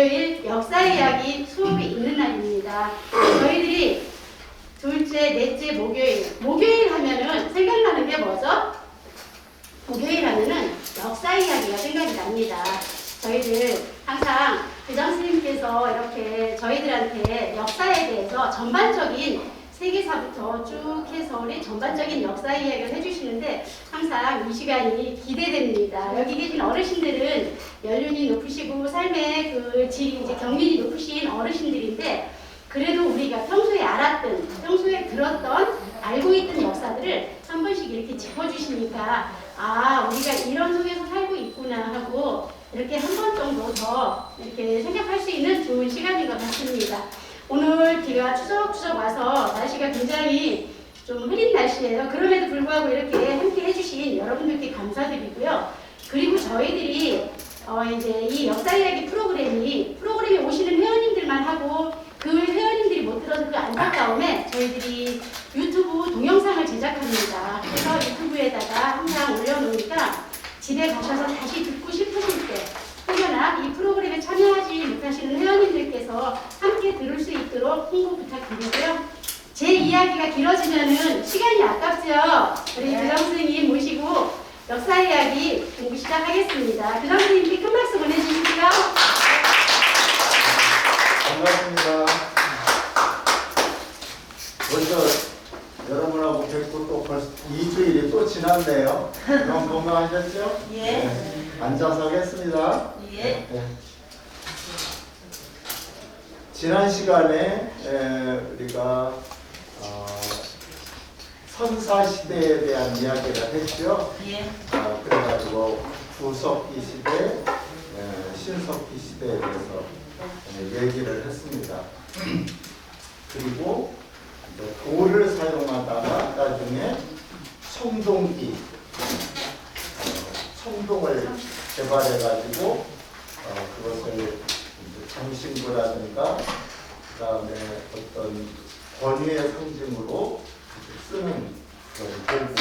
월요일 역사 이야기 수업이 있는 날입니다. 저희들이 둘째, 넷째 목요일 하면은 생각나는 게 뭐죠? 목요일 하면은 역사 이야기가 생각이 납니다. 저희들 항상 교장 선생님께서 이렇게 저희들한테 역사에 대해서 전반적인 세계사부터 쭉 해서 우리 전반적인 역사 이야기를 해주시는데 항상 이 시간이 기대됩니다. 여기 계신 어르신들은 연륜이 높으시고 삶의 그 질이 이제 경륜이 높으신 어르신들인데 그래도 우리가 평소에 알았던, 평소에 들었던, 알고 있던 역사들을 한 번씩 이렇게 짚어주시니까 아, 우리가 이런 속에서 살고 있구나 하고 이렇게 한 번 정도 더 이렇게 생각할 수 있는 좋은 시간인 것 같습니다. 오늘 비가 추적추적 와서 날씨가 굉장히 좀 흐린 날씨예요. 그럼에도 불구하고 이렇게 함께 해주신 여러분들께 감사드리고요. 그리고 저희들이 이제 이 역사 이야기 프로그램에 오시는 회원님들만 하고 그 회원님들이 못 들어서 그 안타까움에 저희들이 유튜브 동영상을 제작합니다. 그래서 유튜브에다가 항상 올려놓으니까 집에 가셔서 다시 듣고 싶으실 때 혹여나 이 프로그램에 참여하지 못하시는 회원님들께서 함께 들을 수 있도록 홍보 부탁드리고요. 제 이야기가 길어지면은 시간이 아깝죠. 우리 교장 선생님 모시고 역사 이야기 공부 시작하겠습니다. 교장 선생님께 큰 말씀을 해주시고요. 반갑습니다. 먼저 여러분하고 뵙고 또 벌써 2주일이 또 지났네요. 그럼 건강하셨죠? 예. 네. 앉아서 하겠습니다. 예. 네. 지난 시간에 우리가 선사시대에 대한 이야기를 했죠. 예. 그래가지고 구석기 시대, 신석기 시대에 대해서 얘기를 했습니다. 그리고 돌을 사용하다가 나중에 청동기, 청동을 개발해가지고 그것을 장신구라든가 그 다음에 어떤 권위의 상징으로 쓰는 그런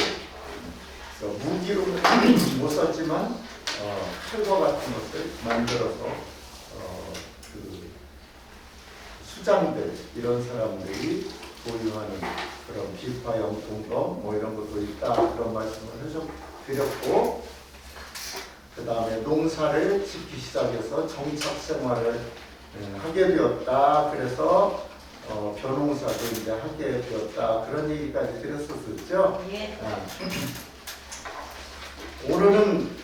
도구, 무기로 못 썼지만 칼과 같은 것을 만들어서 그 수장들 이런 사람들이 보유하는 그런 비파형 동검 뭐 이런 것도 있다 그런 말씀을 드렸고 그 다음에 농사를 짓기 시작해서 정착 생활을 하게 되었다. 그래서 벼농사도 이제 하게 되었다. 그런 얘기까지 드렸었죠. 예. 오늘은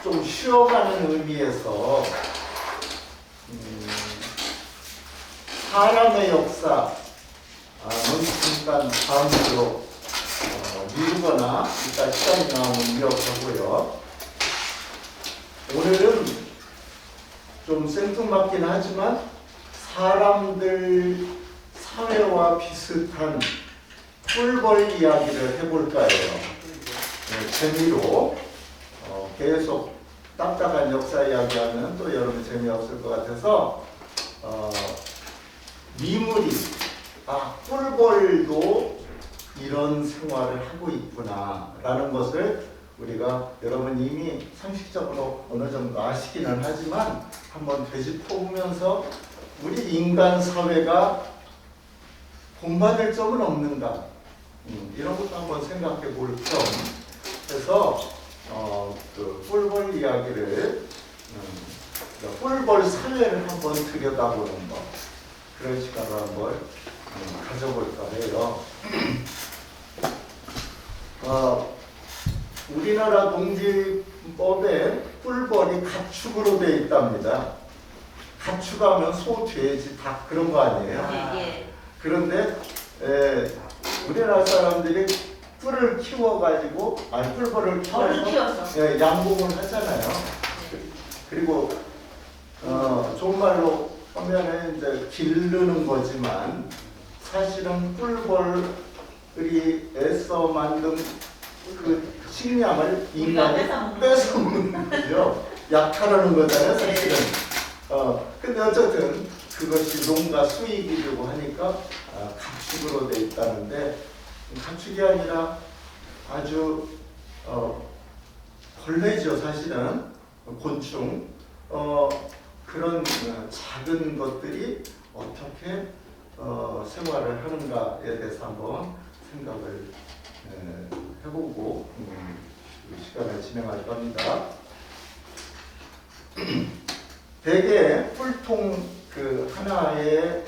좀 쉬어가는 의미에서 사람의 역사 잠깐 다음 주로 미루거나 이따 시간이 나오면 이어가고요. 오늘은 좀 생뚱맞긴 하지만 사람들 사회와 비슷한 꿀벌 이야기를 해볼까 해요. 재미로 계속 딱딱한 역사 이야기하면 또 여러분 재미없을 것 같아서 미물이 꿀벌도 이런 생활을 하고 있구나 라는 것을 우리가 여러분 이미 상식적으로 어느 정도 아시기는 하지만 한번 되짚어보면서 우리 인간 사회가 본받을 점은 없는가 이런 것도 한번 생각해 볼 겸 해서 그 꿀벌 이야기를 꿀벌 사회를 한번 들여다보는 것 그런 시간을 한번 가져볼까 해요. 우리나라 농지법에 꿀벌이 가축으로 되어 있답니다. 가축하면 소, 돼지, 닭 그런 거 아니에요? 예. 그런데 우리나라 사람들이 꿀을 키워가지고 꿀벌을 키워서 양봉을 하잖아요. 그리고 좋은 말로 하면은 이제 기르는 거지만 사실은 꿀벌이 애써 만든 그 식량을 인간이 뺏어먹는 거죠. 약탈하는 거잖아요, 사실은. 근데 어쨌든 그것이 농가 수익이 되고 하니까 가축으로 돼 있다는데 가축이 아니라 아주 벌레죠, 사실은. 곤충. 그런 작은 것들이 어떻게 생활을 하는가에 대해서 한번 생각을 해보고 이 시간을 진행할 겁니다. 대개 꿀통 그 하나에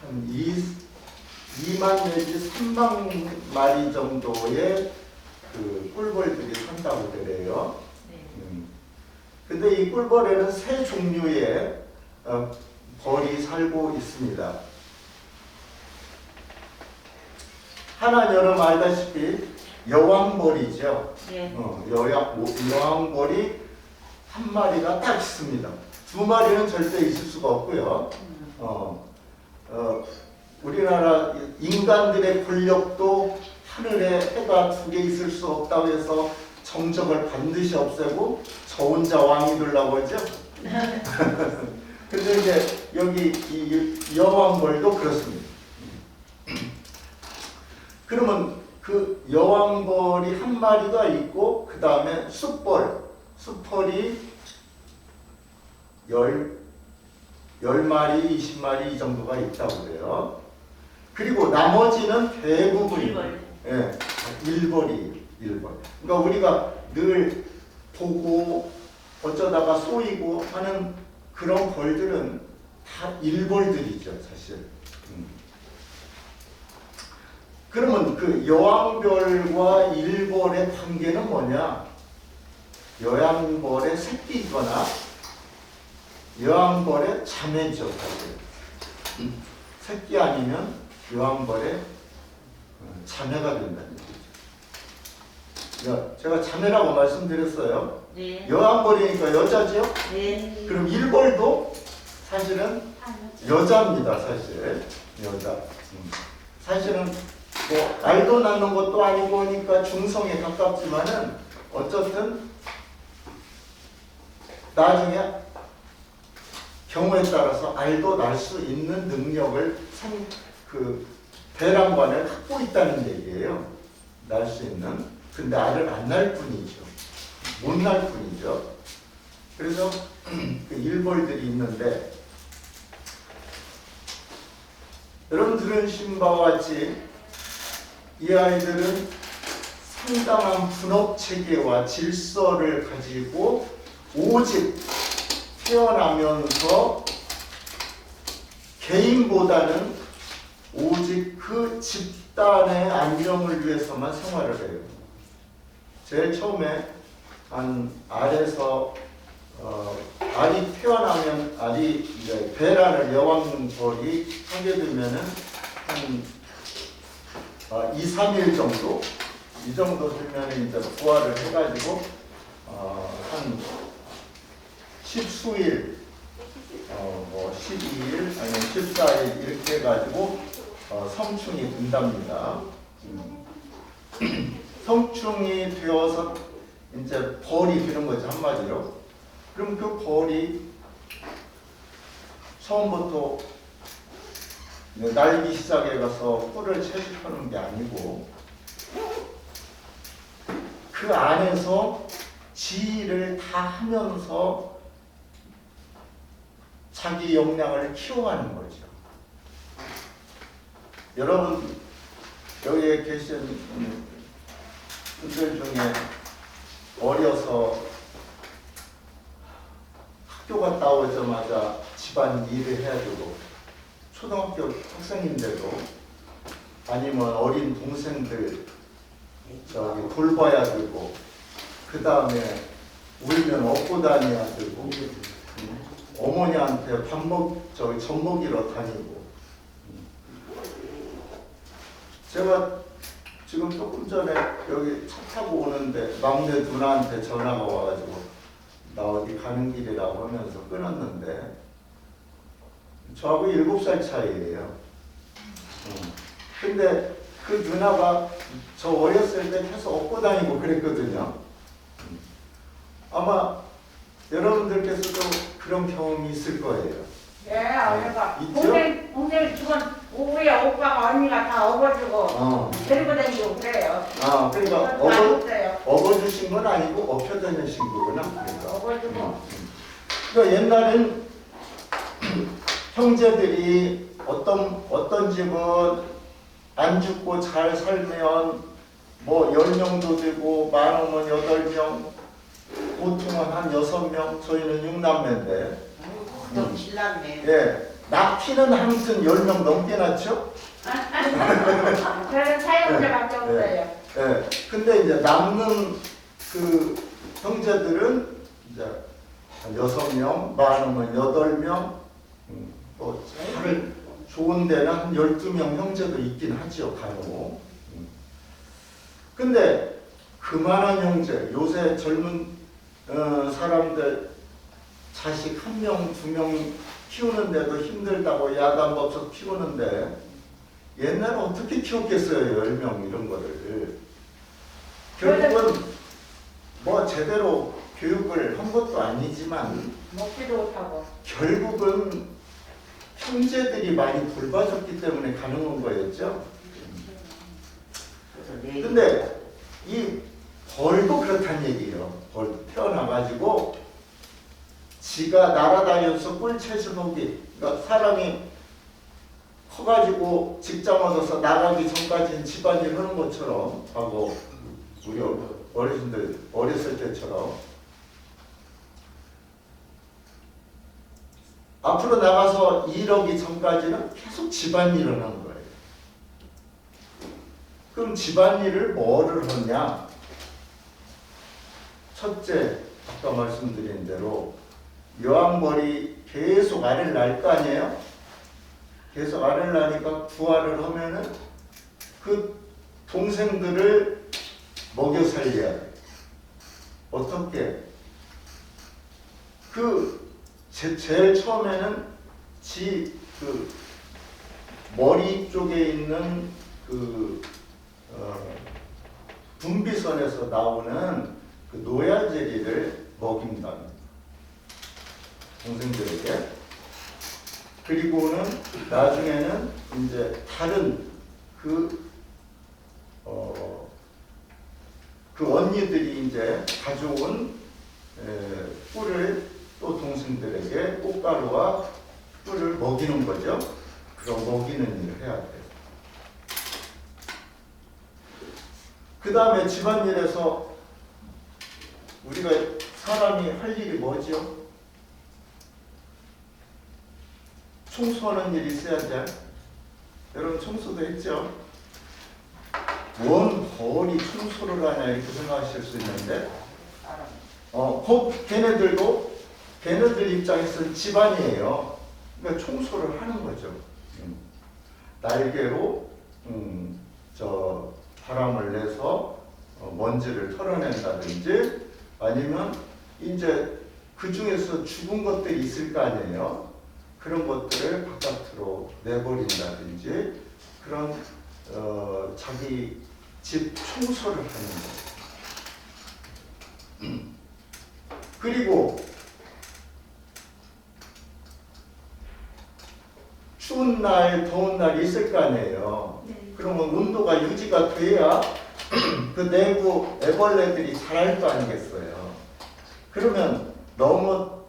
한 2만 내지 3만 마리 정도의 그 꿀벌들이 산다고 그래요. 근데 이 꿀벌에는 세 종류의 벌이 살고 있습니다. 하나는 여러분 알다시피 여왕벌이죠. 네. 여왕벌이 한 마리가 딱 있습니다. 두 마리는 절대 있을 수가 없고요. 우리나라 인간들의 권력도 하늘에 해가 두 개 있을 수 없다고 해서 정적을 반드시 없애고 저 혼자 왕이 되려고 하죠. 근데 이제 여기 이 여왕벌도 그렇습니다. 그러면 그 여왕벌이 한 마리가 있고 그 다음에 숫벌이 10마리, 20마리 이 정도가 있다고 그래요. 그리고 나머지는 대부분이 일벌이에요. 일벌. 그러니까 우리가 늘 보고 어쩌다가 쏘이고 하는 그런 벌들은 다 일벌들이죠, 사실. 그러면 그 여왕벌과 일벌의 관계는 뭐냐? 여왕벌의 새끼이거나 여왕벌의 자매죠, 사실. 새끼 아니면 여왕벌의 자매가 된다는 얘기죠. 제가 자매라고 말씀드렸어요. 네. 여왕벌이니까 여자죠? 네. 그럼 일벌도 사실은 여자입니다, 사실. 여자. 사실은 뭐 알도 낳는 것도 아니고 하니까 중성에 가깝지만은 어쨌든 나중에 경우에 따라서 알도 낳을 수 있는 능력을 그 배란관을 갖고 있다는 얘기예요. 낳을 수 있는. 근데 알을 안 낳을 뿐이죠. 못 낳을 뿐이죠. 그래서 그 일벌들이 있는데 여러분 들으신 바와 같이 이 아이들은 상당한 분업 체계와 질서를 가지고 오직 태어나면서 개인보다는 오직 그 집단의 안정을 위해서만 생활을 해요. 제일 처음에 한 알에서 알이 태어나면 알이 이제 배란을 여왕벌이 하게 되면은 한 2, 3일 정도 이 정도 되면 이제 부화를 해가지고 한 10수일 뭐 12일 아니면 14일 이렇게 해가지고 성충이 된답니다. 성충이 되어서 이제 벌이 되는 거죠, 한마디로. 그럼 그 벌이 처음부터 날기 시작해 가서 꿀을 채집하는 게 아니고 그 안에서 지휘를 다 하면서 자기 역량을 키워가는 거죠. 여러분 여기에 계신 분들 중에 어려서 학교 갔다 오자마자 집안 일을 해야 되고 초등학교 학생인데도 아니면 어린 동생들 저기 돌봐야 되고 그 다음에 울면 업고 다녀야 되고 어머니한테 젖 먹이러 다니고 제가 지금 조금 전에 여기 차 타고 오는데 막내 누나한테 전화가 와가지고 나 어디 가는 길이라고 하면서 끊었는데 저하고 7살 차이예요. 근데 그 누나가 저 어렸을 때 계속 업고 다니고 그랬거든요. 아마 여러분들께서도 그런 경험이 있을 거예요. 예, 어려가. 있죠? 동생 죽은 우리 오빠가 언니가 다 업어주고 데리고 다니고 그래요. 그러니까 업어주신 건 아니고 업혀 다니신 거구나. 그러니까. 업어주고. 그러니까 옛날엔 형제들이 어떤 집은 안 죽고 잘 살면 뭐 10명도 되고 많으면 8명, 보통은 한 6명, 저희는 6남매인데 너무 질났네. 예, 낳기는 아무튼 10명 넘게 낳죠? 그런 사용자밖에 없어요. 예, 근데 이제 남는 그 형제들은 이제 한 6명, 많으면 8명, 또 잘 좋은 데는 한 12명 형제도 있긴 하죠, 간혹. 근데 그만한 형제, 요새 젊은 사람들 자식 1명, 2명 키우는데도 힘들다고 야단법석 키우는데 옛날에 어떻게 키웠겠어요, 10명 이런 거를. 결국은 뭐 제대로 교육을 한 것도 아니지만 먹지도 못하고. 결국은 형제들이 많이 돌봐줬기 때문에 가능한 거였죠. 근데 이 벌도 그렇단 얘기예요. 벌도 태어나가지고 지가 날아다녀서 꿀채주먹이, 그러니까 사람이 커가지고 직장 얻어서 나가기 전까지는 집안일 하는 것처럼 하고 우리 어르신들 어렸을 때처럼 앞으로 나가서 일하기 전까지는 계속 집안일을 하는 거예요. 그럼 집안일을 뭐를 하냐? 첫째, 아까 말씀드린 대로 여왕벌이 계속 알을 낳을 거 아니에요? 계속 알을 낳으니까 부화를 하면은 그 동생들을 먹여 살려야 돼. 어떻게? 제일 처음에는 그 머리 쪽에 있는 분비선에서 나오는 그 노야제리를 먹인답니다. 동생들에게. 그리고는 나중에는 이제 다른 그 언니들이 이제 가져온 꿀을 또 동생들에게 꽃가루와 꿀을 먹이는 거죠. 그럼 먹이는 일을 해야 돼요. 그 다음에 집안일에서 우리가 사람이 할 일이 뭐죠? 청소하는 일이 있어야죠. 여러분 청소도 했죠? 뭔 벌이 청소를 하냐 이렇게 생각하실 수 있는데 걔네들 입장에서는 집안이에요. 그러니까 청소를 하는 거죠. 날개로 저 바람을 내서 먼지를 털어낸다든지 아니면 이제 그 중에서 죽은 것들이 있을 거 아니에요. 그런 것들을 바깥으로 내버린다든지 그런 자기 집 청소를 하는 거예요. 그리고 추운 날, 더운 날이 있을 거 아니에요. 그러면 온도가 유지가 돼야 그 내부 애벌레들이 자랄 거 아니겠어요. 그러면 너무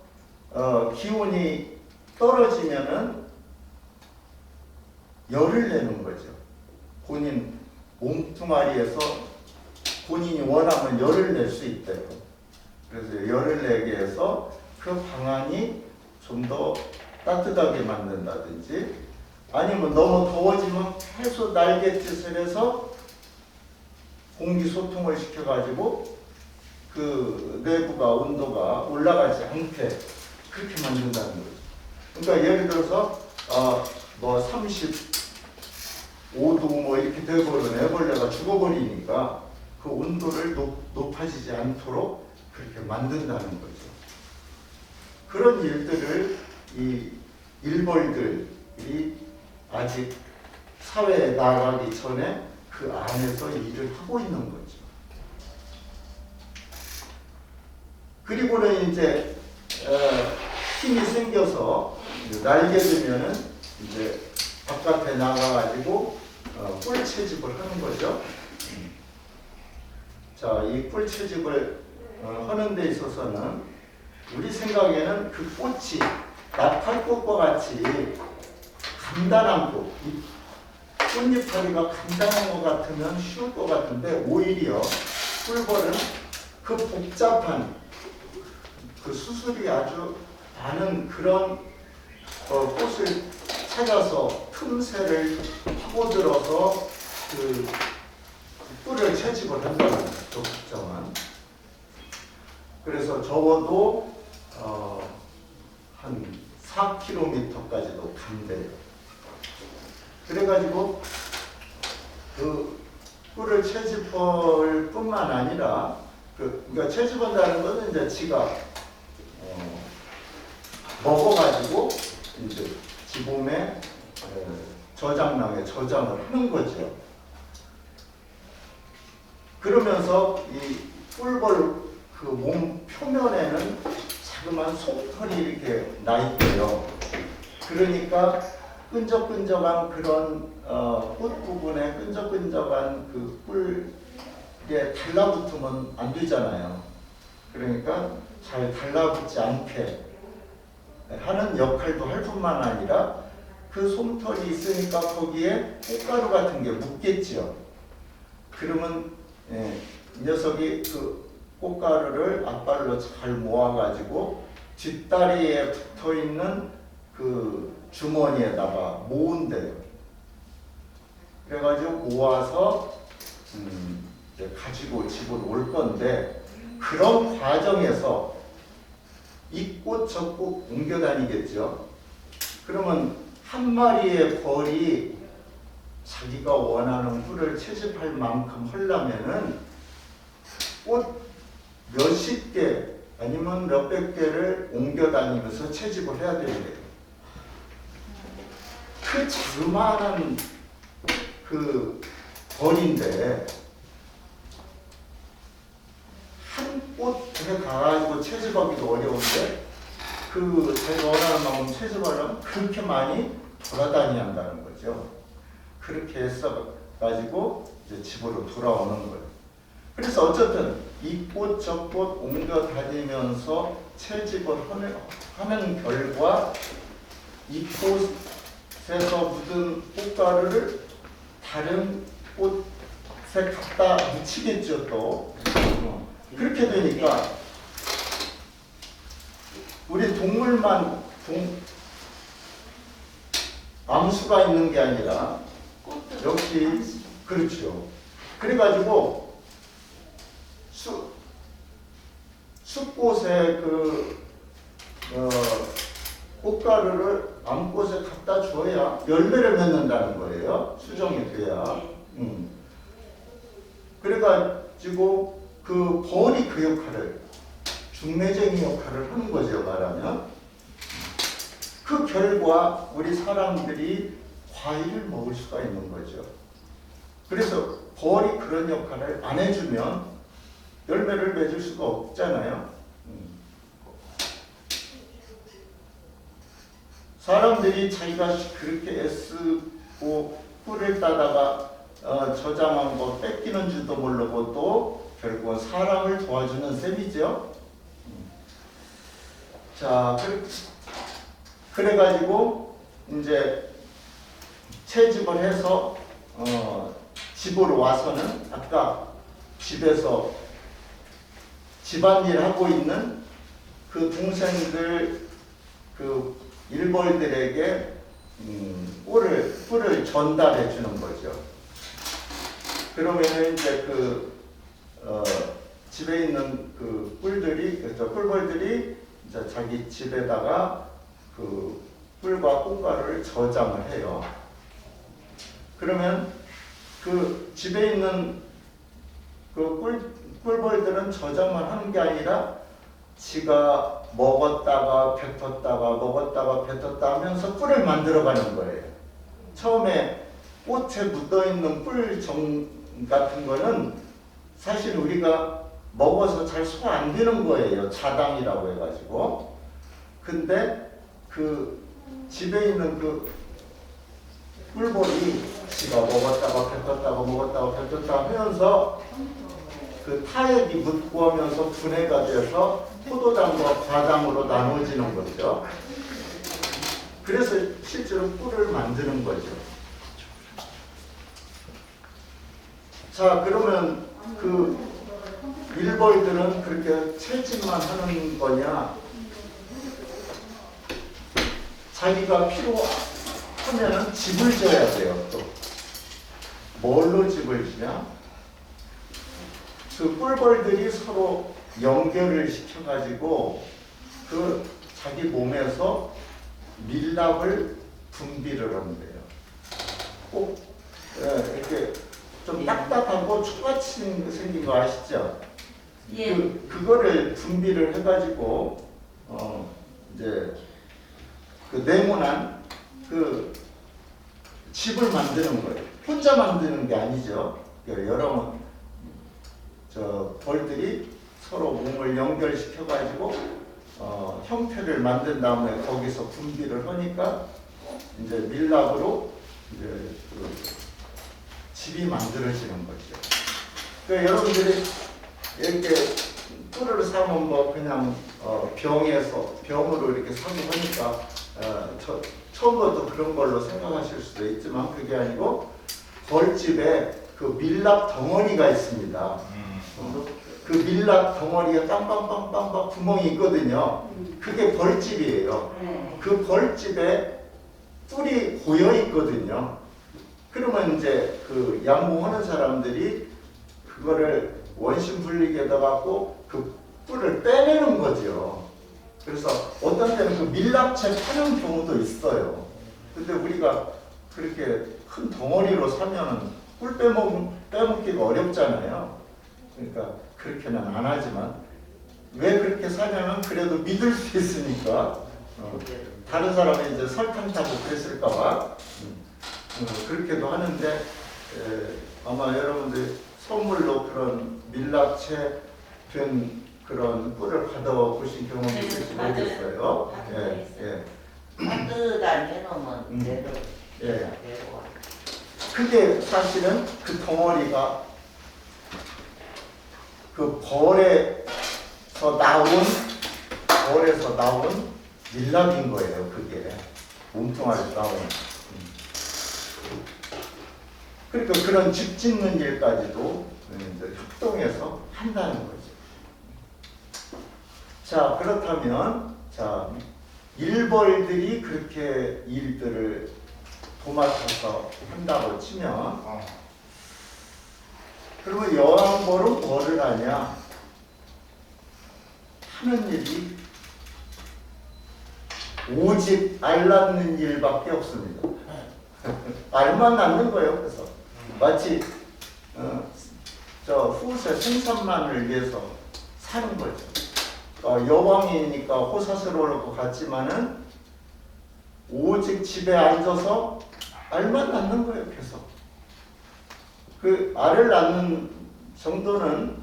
기온이 떨어지면은 열을 내는 거죠. 본인 몸뚱아리에서 본인이 원하면 열을 낼 수 있대요. 그래서 열을 내게 해서 그 방안이 좀 더 따뜻하게 만든다든지 아니면 너무 더워지면 계속 날갯짓을 해서 공기 소통을 시켜가지고 그 내부가 온도가 올라가지 않게 그렇게 만든다는 거죠. 그러니까 예를 들어서 뭐 35도 뭐 이렇게 되버리면 애벌레가 죽어버리니까 그 온도를 높아지지 않도록 그렇게 만든다는 거죠. 그런 일들을 이 일벌들이 아직 사회에 나가기 전에 그 안에서 일을 하고 있는 거죠. 그리고는 이제 힘이 생겨서 날게 되면은 이제 바깥에 나가가지고 꿀 채집을 하는 거죠. 자, 이 꿀 채집을 하는 데 있어서는 우리 생각에는 그 꽃이 나팔꽃과 같이 간단한 꽃, 이 꽃잎파리가 간단한 것 같으면 쉬울 것 같은데 오히려 꿀벌은 그 복잡한 그 수술이 아주 많은 그런 꽃을 찾아서 틈새를 파고들어서 그 꿀을 채집을 한다는 거죠. 복잡한. 그래서 적어도 한 4km까지도 간대요. 그래가지고 그 꿀을 채집할 뿐만 아니라 그러니까 채집한다는 것은 이제 지가 먹어가지고 이제 지범에 저장랑에 저장을 하는 거죠. 그러면서 이 꿀벌 그 몸 표면에는 자그마한 솜털이 이렇게 나 있고요. 그러니까 끈적끈적한 그런 꽃 부분에 끈적끈적한 그 꿀에 달라붙으면 안 되잖아요. 그러니까 잘 달라붙지 않게 하는 역할도 할 뿐만 아니라 그 솜털이 있으니까 거기에 꽃가루 같은 게 묻겠죠. 그러면 이 녀석이 그 꽃가루를 앞발로 잘 모아가지고 뒷다리에 붙어있는 그 주머니에다가 모은대요. 그래가지고 모아서 이제 가지고 집으로 올 건데 그런 과정에서 이 꽃 저 꽃 옮겨 다니겠죠. 그러면 한 마리의 벌이 자기가 원하는 꿀을 채집할 만큼 하려면은 꽃 몇십 개 아니면 몇백 개를 옮겨 다니면서 채집을 해야 되는데 그 자그마한 그 벌인데 한 꽃에 가가지고 채집하기도 어려운데 그 자기가 원하는 만큼 채집하려면 그렇게 많이 돌아다녀야 한다는 거죠. 그렇게 해서 가지고 이제 집으로 돌아오는 거예요. 그래서 어쨌든 이 꽃 저 꽃 옮겨 다니면서 채집을 하는 결과 이 꽃에서 묻은 꽃가루를 다른 꽃에 갖다 묻히겠죠. 또 그렇게 되니까 우리 동물만 암수가 있는 게 아니라 역시 그렇죠. 그래가지고 숫꽃에 그 꽃가루를 암꽃에 갖다 줘야 열매를 맺는다는 거예요. 수정이 돼야. 그래가지고 그 벌이 그 역할을 중매쟁이 역할을 하는 거죠. 말하면 그 결과 우리 사람들이 과일을 먹을 수가 있는 거죠. 그래서 벌이 그런 역할을 안 해주면 열매를 맺을 수가 없잖아요. 사람들이 자기가 그렇게 애쓰고 꿀을 따다가 저장한 거 뺏기는 줄도 모르고 또 결국은 사람을 도와주는 셈이죠. 자, 그래가지고 이제 채집을 해서 집으로 와서는 아까 집에서 집안일 하고 있는 그 동생들 그 일벌들에게 꿀을 전달해 주는 거죠. 그러면은 이제 집에 있는 그 꿀벌들이 이제 자기 집에다가 그 꿀과 꽃가루를 저장을 해요. 그러면 그 집에 있는 그 꿀벌들은 저장만 하는 게 아니라 지가 먹었다가 뱉었다가 먹었다가 뱉었다 하면서 꿀을 만들어가는 거예요. 처음에 꽃에 묻어있는 꿀정 같은 거는 사실 우리가 먹어서 잘 소화 안 되는 거예요. 자당이라고 해가지고. 근데 그 집에 있는 그 꿀벌이 지가 먹었다가 뱉었다가 먹었다가 뱉었다 하면서 그 타액이 묻고 하면서 분해가 돼서 포도당과 과당으로 나눠지는 거죠. 그래서 실제로 뿔을 만드는 거죠. 자, 그러면 그 일벌들은 그렇게 채집만 하는 거냐? 자기가 필요하면은 집을 지어야 돼요. 또 뭘로 집을 지냐? 그 뿔벌들이 서로 연결을 시켜가지고 그 자기 몸에서 밀랍을 분비를 한대요. 꼭 이렇게 좀 딱딱하고 초같이 생긴 거 아시죠? 예. 그거를 분비를 해가지고 이제 그 네모난 그 집을 만드는 거예요. 혼자 만드는 게 아니죠. 여러 벌들이 서로 몸을 연결시켜가지고 형태를 만든 다음에 거기서 분비를 하니까 이제 밀랍으로 이제 그 집이 만들어지는 거죠. 그러니까 여러분들이 이렇게 뿔을 사면 뭐 그냥 병으로 이렇게 사고 하니까 처음부터 그런 걸로 생각하실 수도 있지만 그게 아니고 벌집에 그 밀랍 덩어리가 있습니다. 그 밀랍 덩어리가 빵빵빵빵빵 구멍이 있거든요. 그게 벌집이에요. 그 벌집에 뿔이 고여 있거든요. 그러면 이제 그 양봉하는 사람들이 그거를 원심 분리기에다 갖고 그 뿔을 빼내는 거죠. 그래서 어떤 때는 그 밀랍채 파는 경우도 있어요. 근데 우리가 그렇게 큰 덩어리로 사면은 뿔 빼먹기가 어렵잖아요. 그러니까 그렇게는 안 하지만 왜 그렇게 사냐면 그래도 믿을 수 있으니까 다른 사람이 이제 설탕 타고 그랬을까봐 그렇게도 하는데 아마 여러분들 선물로 그런 밀랍채 된 그런 꿀을 받아보신 경험이 있을지 모르겠어요. 따뜻한 해놓으면 예. 그게 사실은 그 덩어리가 그 벌에서 나온 밀랍인 거예요. 그게 몸뚱아리에서 나온. 그러니까 그런 집 짓는 일까지도 이제 협동해서 한다는 거죠. 자, 그렇다면 일벌들이 그렇게 일들을 도맡아서 한다고 치면 그러면 여왕벌은 뭐를 하냐? 하는 일이 오직 알 낳는 일밖에 없습니다. 알만 낳는 거예요. 그래서 마치 후세 생산만을 위해서 사는 거죠. 여왕이니까 호사스러울 것 같지만은 오직 집에 앉아서 알만 낳는 거예요. 계속 그 알을 낳는 정도는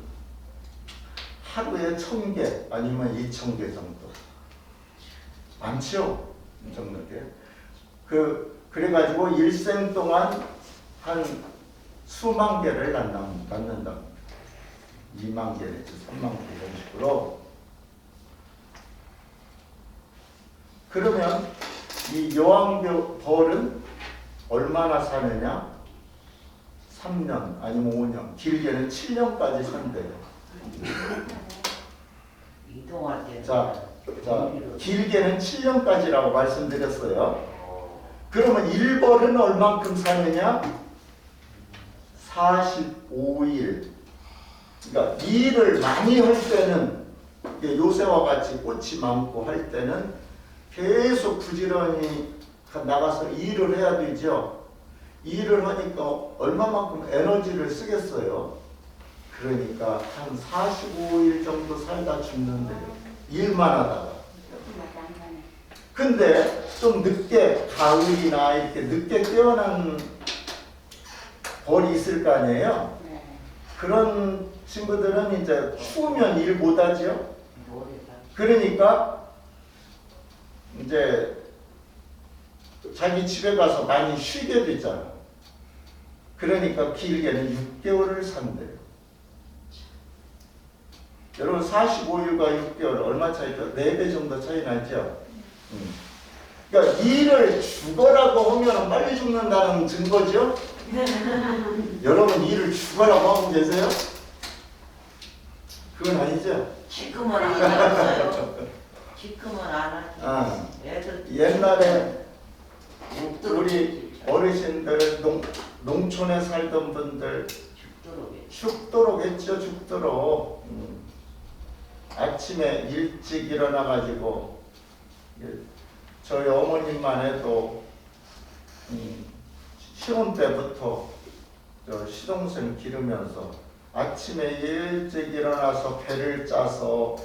하루에 1000개 아니면 2000개 정도 많죠. 이 정도게 그래가지고 일생 동안 한 수만 개를 낳는다. 2만 개 내지 3만 개 이런 식으로. 그러면 이 여왕벌은 얼마나 사느냐? 3년 아니면 5년, 길게는 7년까지 산대요. 이동할 때. 자, 길게는 7년까지라고 말씀드렸어요. 그러면 일벌은 얼만큼 사느냐? 45일. 그러니까 일을 많이 할 때는 요새와 같이 꽃이 많고 할 때는 계속 부지런히 나가서 일을 해야 되죠. 일을 하니까 얼마만큼 에너지를 쓰겠어요. 그러니까 한 45일 정도 살다 죽는데요. 일만 하다가. 근데 좀 늦게 가을이나 이렇게 늦게 깨어난 벌이 있을 거 아니에요. 그런 친구들은 이제 추우면 일 못하죠. 그러니까 이제 자기 집에 가서 많이 쉬게 되잖아. 그러니까 길게는 6개월을 산대요. 여러분 45일과 6개월 얼마 차이죠? 4배 정도 차이 나죠? 그러니까 일을 죽어라고 하면 빨리 죽는다는 증거죠? 여러분 일을 죽어라고 하고 계세요? 그건 아니죠? 지금은 안 하겠어요. 지금은 안 하지. 아, 애들 옛날에 우리 어르신들 농촌에 살던 분들 죽도록 죽도록 했죠. 죽도록. 아침에 일찍 일어나 가지고 저희 어머님만 해도 신혼 때부터 시동생 기르면서 아침에 일찍 일어나서 배를 짜서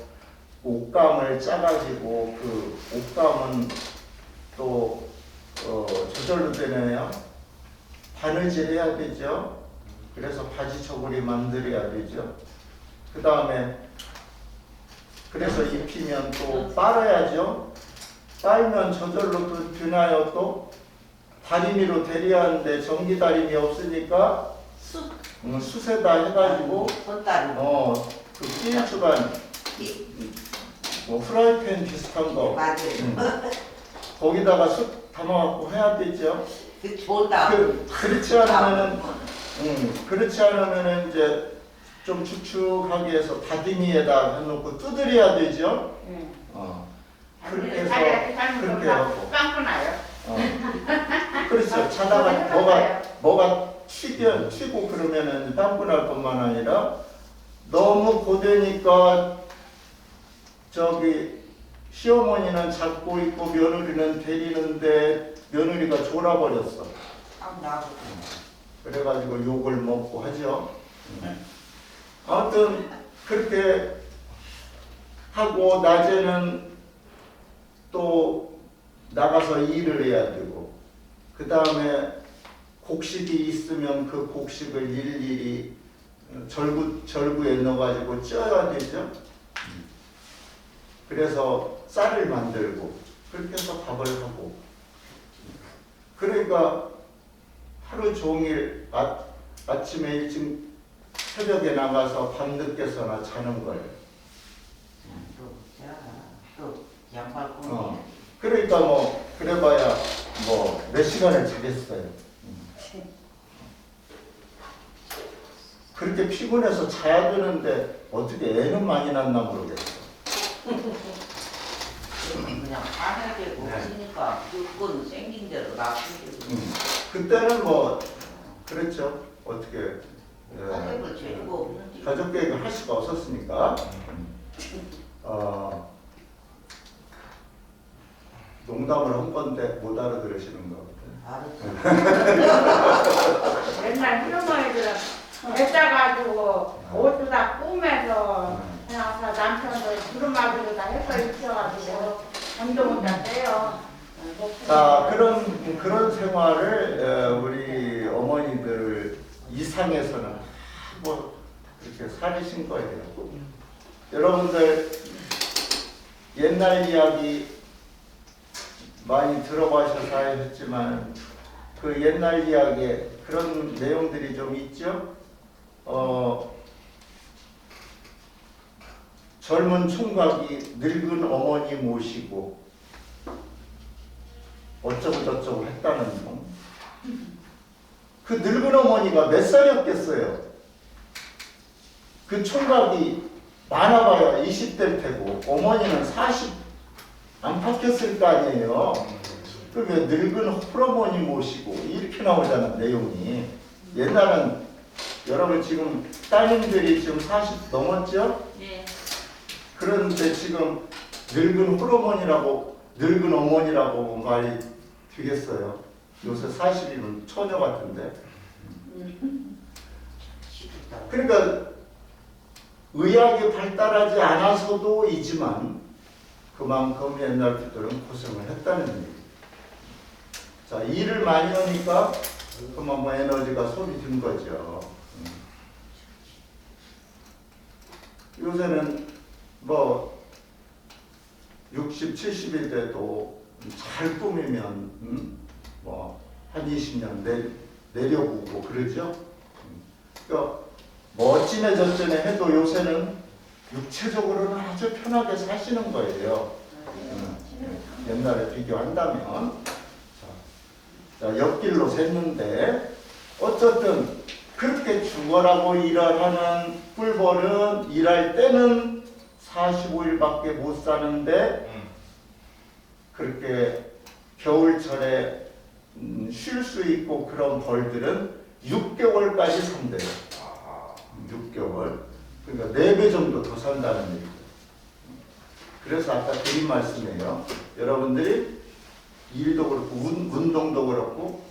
옷감을 짜가지고 그 옷감은 또 저절로 되네요. 바느질 해야 되죠. 그래서 바지 저고리 만들어야 되죠. 그 다음에 그래서 입히면 또 빨아야죠. 빨면 저절로 또 변하여 또 다리미로 대리하는데 전기 다리미 없으니까 숯에다 해가지고 손다리 그 끼일주간 뭐 프라이팬 비슷한 거 맞아요. 거기다가 숯 담아갖고 해야 되죠. 좋다. 그렇지 않으면은 이제 좀 축축하게 해서 다리미에다 해놓고 두드려야 되죠. 그렇게 해서 그렇게 해갖고 깡구나요. 그렇죠. 자다가 뭐가 튀고 그러면은 빵꾸 날 뿐만 아니라 너무 고되니까 저기 시어머니는 잡고 있고 며느리는 데리는데 며느리가 졸아버렸어. 그래가지고 욕을 먹고 하죠. 아무튼 그렇게 하고 낮에는 또 나가서 일을 해야 되고 그 다음에 곡식이 있으면 그 곡식을 일일이 절구에 넣어가지고 쪄야 되죠. 그래서 쌀을 만들고 그렇게 해서 밥을 하고 그러니까 하루 종일 아침에 일찍 새벽에 나가서 밤늦게서나 자는 거예요. 또 양말 그러니까 뭐 그래봐야 뭐 몇 시간을 자겠어요. 그렇게 피곤해서 자야 되는데 어떻게 애는 많이 났나 모르겠어. 그냥 화나게 없으니까 그건 생긴 대로 놔두고. 그때는 뭐 그랬죠. 어떻게 가족을 죄고 없는지. 가족 계획을 할 수가 없었으니까. 농담을 한 건데 못 알아들으시는 거 같아요. 옛날 할머니들은 애짜가지고 옷도 다 꾸면서 그냥 다 남편들 두루마기로 다 해서 입혀가지고 운동을 다 떼요. 자, 그런 생활을 우리 어머니들 이상에서는 뭐 이렇게 살으신 거예요. 여러분들 옛날 이야기 많이 들어봐셔서 하셨지만 그 옛날 이야기에 그런 내용들이 좀 있죠. 젊은 총각이 늙은 어머니 모시고 어쩌고 저쩌고 했다는 거. 그 늙은 어머니가 몇 살이었겠어요? 그 총각이 많아봐야 20대일 테고 어머니는 40 안팎이었을 거 아니에요. 그왜 늙은 홀어머니 모시고 이렇게 나오잖아 내용이. 옛날은 여러분 지금 따님들이 지금 40 넘었죠? 네. 그런데 지금 늙은 홀어머니라고 늙은 어머니라고 말이 되겠어요. 요새 40이면 처녀 같은데. 그러니까 의학이 발달하지 않아서도이지만 그만큼 옛날 분들은 고생을 했다는 얘기예요. 자, 일을 많이 하니까 그만큼 에너지가 소비된 거죠. 요새는 뭐 60, 70일 돼도 잘 꾸미면 뭐 한 20년 내려보고 그러죠. 그러니까 뭐 어찌네 해도 요새는 육체적으로는 아주 편하게 사시는 거예요. 옛날에 비교한다면. 자, 옆길로 샜는데 어쨌든 그렇게 죽어라고 일을 하는 꿀벌은 일할 때는 45일밖에 못 사는데 그렇게 겨울철에 쉴 수 있고 그런 벌들은 6개월까지 산대요. 6개월. 그러니까 4배 정도 더 산다는 얘기죠. 그래서 아까 드린 말씀이에요. 여러분들이 일도 그렇고 운동도 그렇고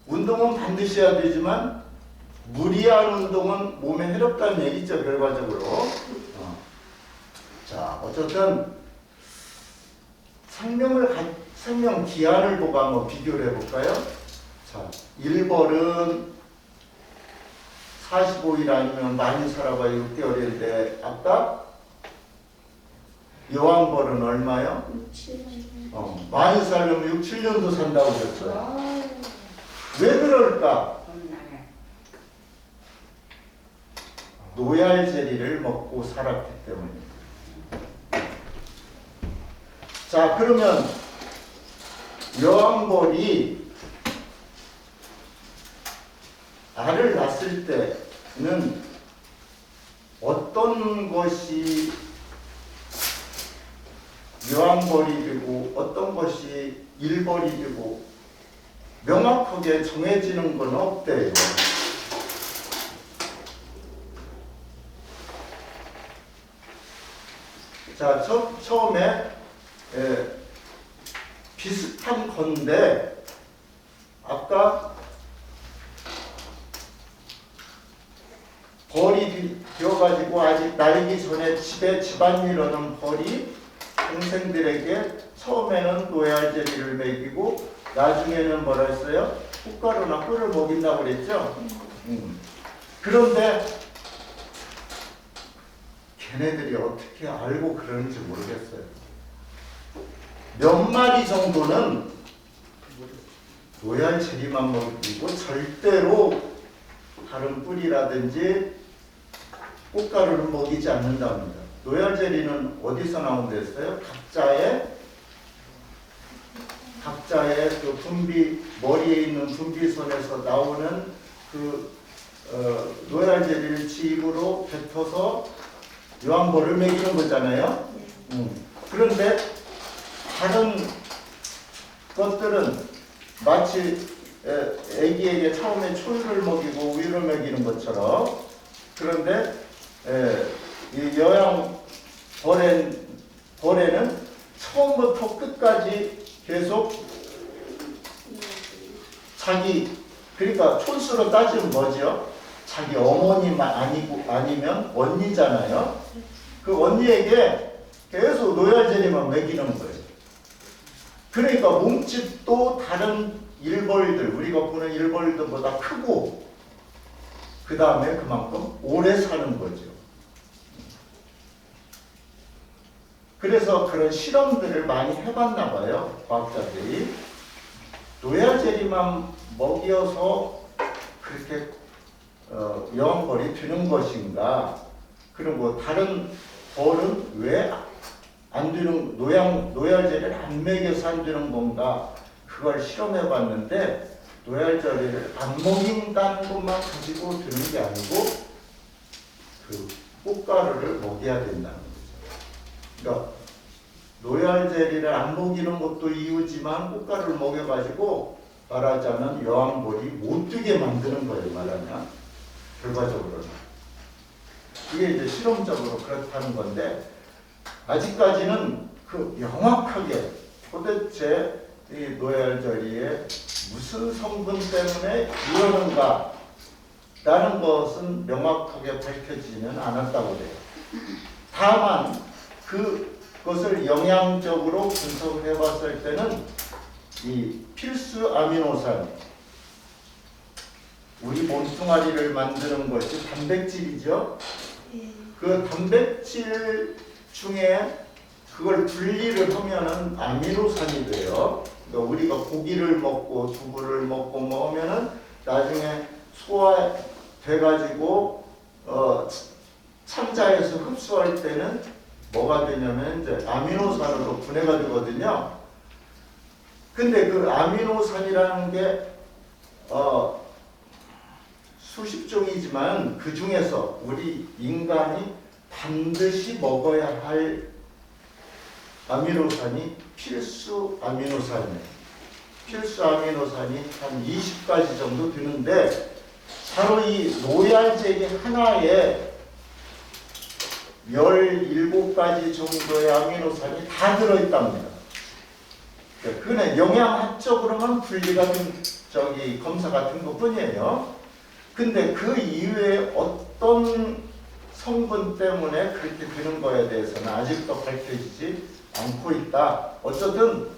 운동은 반드시 해야 되지만 무리한 운동은 몸에 해롭다는 얘기죠. 결과적으로. 자, 어쨌든 생명 기한을 보고 한번 비교를 해볼까요? 자, 1벌은 45일 아니면 많이 살아봐야 6개월인데 아까 여왕벌은 얼마요? 7년. 많이 살려면 6, 7년도 산다고 그랬어요. 왜 그럴까? 노얄 제리를 먹고 살았기 때문입니다. 자, 그러면 여왕벌이 알을 낳았을 때는 어떤 것이 여왕벌이 되고 어떤 것이 일벌이 되고 명확하게 정해지는 건 없대요. 자, 처음에 비슷한 건데 아까 벌이 되어가지고 아직 날기 전에 집안일 하는 벌이 동생들에게 처음에는 노얄제리를 먹이고 나중에는 뭐라 했어요? 꿀가루나 꿀을 먹인다고 그랬죠? 그런데 걔네들이 어떻게 알고 그러는지 모르겠어요. 몇 마리 정도는 노얄제리만 먹이고 절대로 다른 꿀이라든지 꽃가루를 먹이지 않는답니다. 노얄제리는 어디서 나온다 했어요? 각자의 그 분비, 머리에 있는 분비선에서 나오는 그 노얄제리를 지입으로 뱉어서 여왕벌을 먹이는 거잖아요. 그런데 다른 것들은 마치 애기에게 처음에 초유를 먹이고 우유를 먹이는 것처럼, 그런데 이 여왕 벌에는 처음부터 끝까지 계속 그러니까 촌수로 따지면 뭐죠? 자기 어머니만 아니면 언니잖아요. 그 언니에게 계속 노얄제리만 먹이는 거예요. 그러니까 몸집도 다른 일벌들, 우리가 보는 일벌들보다 크고 그 다음에 그만큼 오래 사는 거죠. 그래서 그런 실험들을 많이 해봤나 봐요. 과학자들이. 노얄제리만 먹여서 그렇게 여왕벌이 되는 것인가, 그리고 다른 벌은 왜 안 되는, 노얄제리를 안 먹여서 안 되는 건가, 그걸 실험해 봤는데 노얄제리를 안 먹인다는 것만 가지고 되는 게 아니고 그 꽃가루를 먹여야 된다는 거죠. 그러니까 노얄제리를 안 먹이는 것도 이유지만 꽃가루를 먹여가지고 말하자면 여왕벌이 못 되게 만드는 거예요. 말하면 결과적으로는 그게 이제 실험적으로 그렇다는 건데, 아직까지는 그 명확하게 도대체 이 노얄제리에 무슨 성분 때문에 이러는가 라는 것은 명확하게 밝혀지지는 않았다고 해요. 다만 그것을 영양적으로 분석을 해봤을 때는 이 필수 아미노산, 우리 몸뚱아리를 만드는 것이 단백질이죠. 그 단백질 중에 그걸 분리를 하면은 아미노산이 돼요. 그러니까 우리가 고기를 먹고 두부를 먹고 먹으면은 나중에 소화돼가지고 창자에서 흡수할 때는 뭐가 되냐면 이제 아미노산으로 분해가 되거든요. 근데 그 아미노산이라는 게 수십 종이지만 그 중에서 우리 인간이 반드시 먹어야 할 아미노산이 필수 아미노산이에요. 필수 아미노산이 한 20가지 정도 되는데 바로 이 노얄젤리 하나에 17가지 정도의 아미노산이 다 들어있답니다. 그는 영양학적으로만 분리가 된 검사가 된 것뿐이에요. 근데 그 이외에 어떤 성분 때문에 그렇게 되는 거에 대해서는 아직도 밝혀지지 않고 있다. 어쨌든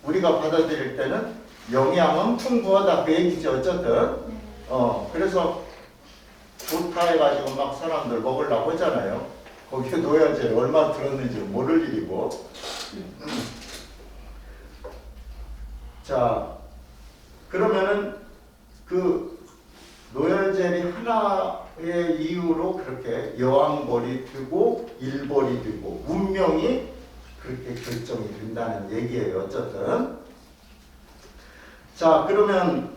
우리가 받아들일 때는 영양은 풍부하다 그 얘기지 어쨌든. 그래서 좋다 해가지고 막 사람들 먹으려고 하잖아요. 거기에 노얄젤이 얼마 들었는지 모를 일이고. 자, 그러면은 그 노얄젤이 하나의 이유로 그렇게 여왕벌이 되고 일벌이 되고 운명이 그렇게 결정이 된다는 얘기예요. 어쨌든. 자, 그러면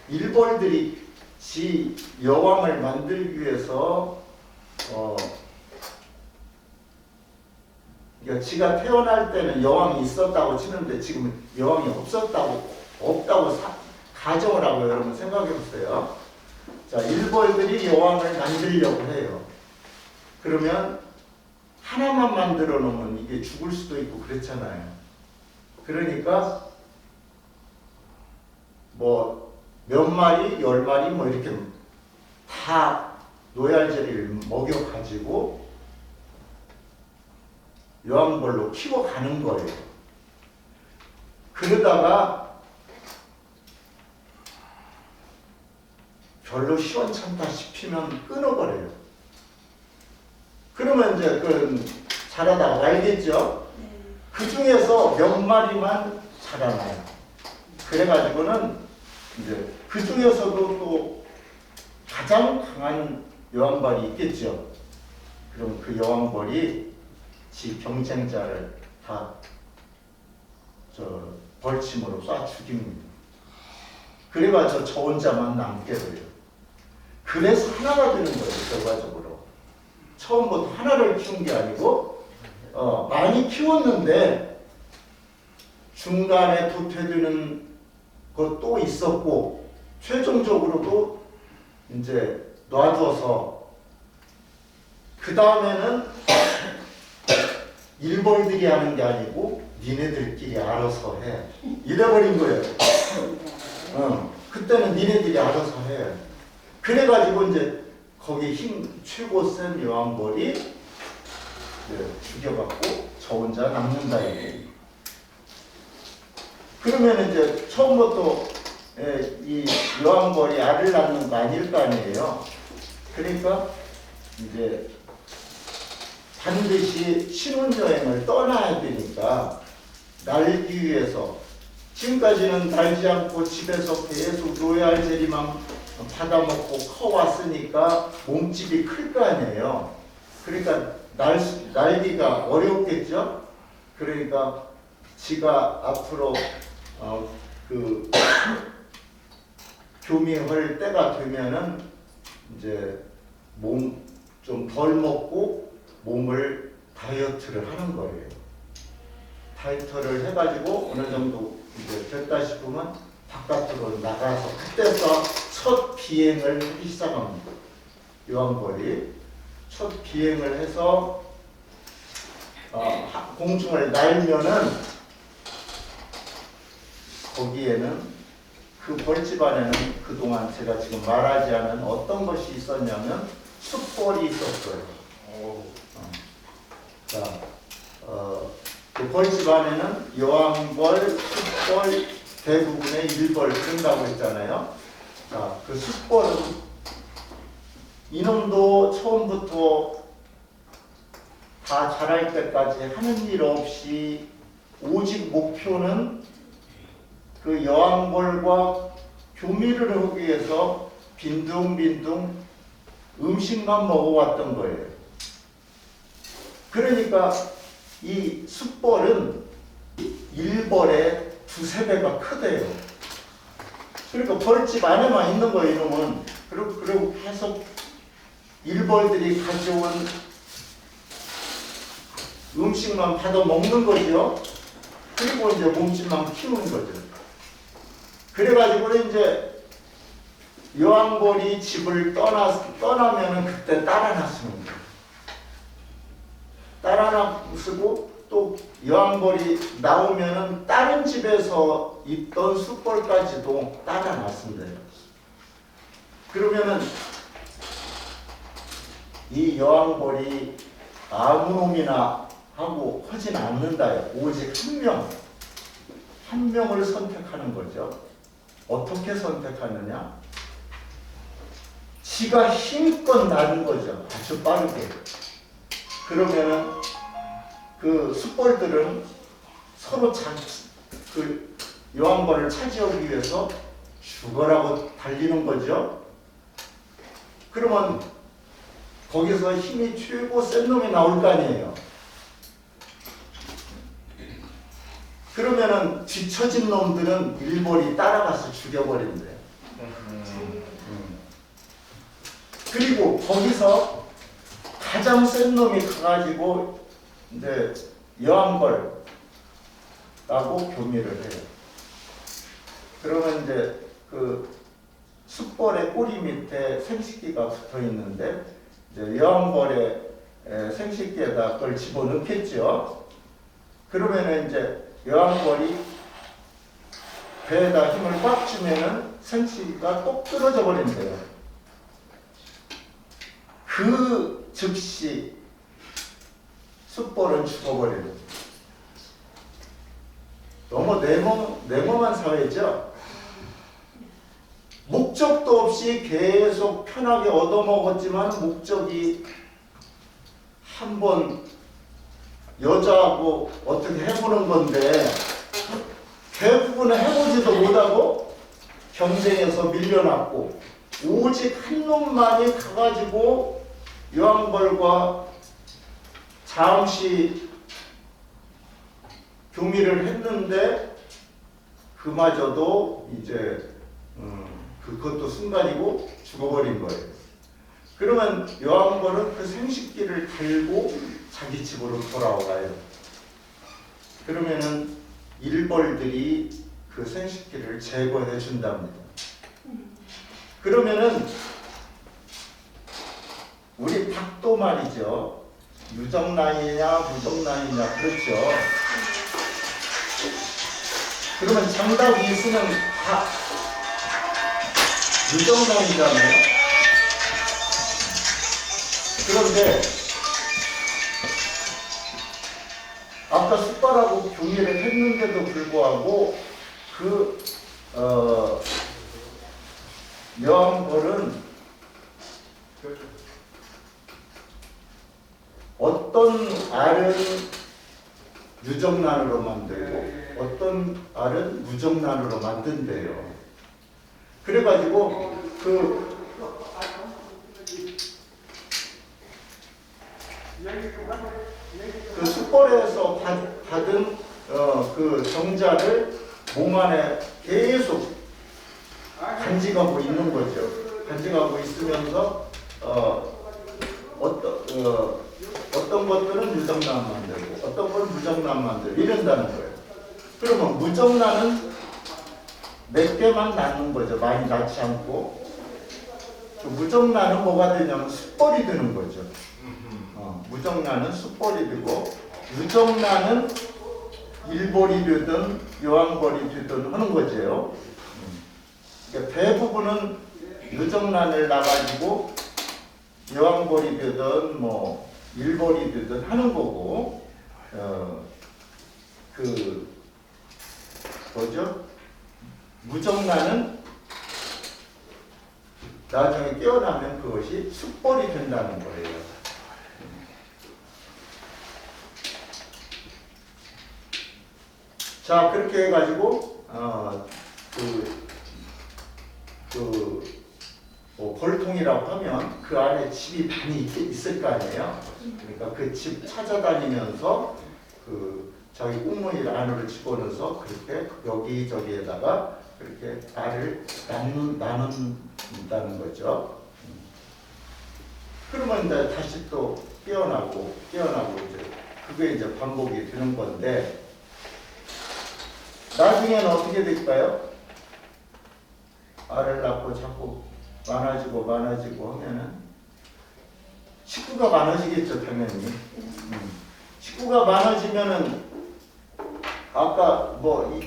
일벌들이 지 여왕을 만들기 위해서 그러니까 지가 태어날 때는 여왕이 있었다고 치는데 지금 여왕이 없다고 가정을 하고 여러분 생각해 보세요. 자, 일벌들이 여왕을 만들려고 해요. 그러면 하나만 만들어 놓으면 이게 죽을 수도 있고 그렇잖아요. 그러니까 뭐 몇 마리, 10마리 뭐 이렇게 다 노얄젤리를 먹여가지고 여왕벌로 키워가는 거예요. 그러다가 별로 시원찮다 싶으면 끊어버려요. 그러면 이제 그 자라다가 말겠죠. 그 중에서 몇 마리만 자라나요. 그래가지고는 이제 그 중에서도 또 가장 강한 여왕벌이 있겠죠. 그럼 그 여왕벌이 지 경쟁자를 다 벌침으로 쏴 죽입니다. 그래가지고 저 혼자만 남게 돼요. 그래서 하나가 되는 거예요. 결과적으로 처음부터 하나를 키운 게 아니고 많이 키웠는데 중간에 도태되는 것도 있었고 최종적으로도 이제 놔줘서 그 다음에는 일벌들이 하는 게 아니고 니네들끼리 알아서 해 이래버린 거예요. 그때는 니네들이 알아서 해. 그래가지고 이제 거기 힘 최고 센 여왕벌이 죽여갖고 저 혼자 남는다 이게. 그러면 이제 처음부터 이 여왕벌이 알을 낳는 거 아닐 거 아니에요. 그러니까 이제 반드시 신혼여행을 떠나야 되니까 날기 위해서 지금까지는 날지 않고 집에서 계속 노얄젤리만 받아먹고 커왔으니까 몸집이 클 거 아니에요. 그러니까 날기가 어렵겠죠. 그러니까 지가 앞으로 그 교미할 때가 되면은 이제 몸 좀 덜 먹고 몸을 다이어트를 하는 거예요. 다이어트를 해가지고 어느 정도 이제 됐다 싶으면 바깥으로 나가서 그때서 첫 비행을 하기 시작합니다. 여왕벌이 첫 비행을 해서 공중을 날면은 거기에는 그 벌집 안에는 그동안 제가 지금 말하지 않은 어떤 것이 있었냐면 숯벌이 있었어요. 자, 그 벌집 안에는 여왕벌, 숯벌, 대부분의 일벌 그런다고 했잖아요. 자, 그 숯벌은 이놈도 처음부터 다 자랄 때까지 하는 일 없이 오직 목표는 그 여왕벌과 교미를 하기 위해서 빈둥빈둥 음식만 먹어왔던 거예요. 그러니까 이 숫벌은 일벌의 두세 배가 크대요. 그러니까 벌집 안에만 있는 거예요, 이놈은. 그리고 계속 일벌들이 가져온 음식만 받아 먹는 거죠. 그리고 이제 몸집만 키우는 거죠. 그래가지고 이제 여왕벌이 집을 떠나면은 그때 따라 나서는 거예요. 따라 나서고 또 여왕벌이 나오면은 다른 집에서 있던 숫벌까지도 따라 나선대요. 그러면은 이 여왕벌이 아무 놈이나 하고 하진 않는다요. 오직 한 명을 선택하는 거죠. 어떻게 선택하느냐? 지가 힘껏 나는 거죠. 아주 빠르게. 그러면은 그 숫벌들은 서로 그 여왕벌을 차지하기 위해서 죽어라고 달리는 거죠. 그러면 거기서 힘이 최고 센 놈이 나올 거 아니에요. 그러면은 뒤처진 놈들은 일벌이 따라가서 죽여버린대요. 그리고 거기서 가장 센 놈이 가가지고 이제 여왕벌하고 교미를 해요. 그러면 이제 그 숫벌의 꼬리 밑에 생식기가 붙어 있는데 이제 여왕벌의 생식기에다 그걸 집어넣겠죠. 그러면은 이제 여왕벌이 배에다 힘을 꽉 주면은 생식기가 똑 떨어져 버린대요. 그 즉시 숫벌은 죽어버려요. 너무 냉엄한 사회죠. 목적도 없이 계속 편하게 얻어먹었지만 목적이 한번 여자하고 어떻게 해보는 건데 대부분은 해보지도 못하고 경쟁에서 밀려났고 오직 한 놈만이 가가지고 여왕벌과 잠시 교미를 했는데 그마저도 이제 그것도 순간이고 죽어버린 거예요. 그러면 여왕벌은 그 생식기를 달고 자기 집으로 돌아와요. 그러면은 일벌들이 그 생식기를 제거해 준답니다. 그러면은 우리 닭도 말이죠. 유정란이냐 무정란이냐 그렇죠. 그러면 장닭 이수는 다 유정란이잖아요. 그런데 아까 숫발하고 교미를 했는데도 불구하고 그 여왕벌은 어떤 알은 유정란으로 만들고 어떤 알은 무정란으로 만든대요. 그래가지고 그 숫벌에서 받은 그 정자를 몸 안에 계속 간직하고 있는 거죠. 간직하고 있으면서 어떤 것들은 유정란 만들고 어떤 건 무정란 만들고 이런다는 거예요. 그러면 무정란은 몇 개만 낳는 거죠. 많이 낳지 않고. 무정란은 뭐가 되냐면 숫벌이 되는 거죠. 무정란은 숫벌이 되고 유정란은 일벌이 되든 여왕벌이 되든 하는 거죠. 그러니까 대부분은 유정란을 낳아가지고 여왕벌이 되든 뭐 일벌이 되든 하는 거고 그 뭐죠? 무정란은 나중에 깨어나면 그것이 숫벌이 된다는 거예요. 자, 그렇게 해가지고 벌통이라고 하면 그 안에 집이 많이 있을 거 아니에요. 그러니까 그 집 찾아다니면서 그 자기 꽁무니 안으로 집어넣어서 그렇게 여기저기에다가 그렇게 알을 나눈다는 거죠. 그러면 이제 다시 또 깨어나고 이제 그게 이제 반복이 되는 건데 나중에는 어떻게 될까요? 알을 낳고 자꾸 많아지고 하면은 식구가 많아지겠죠, 당연히. 식구가 많아지면은 아까 뭐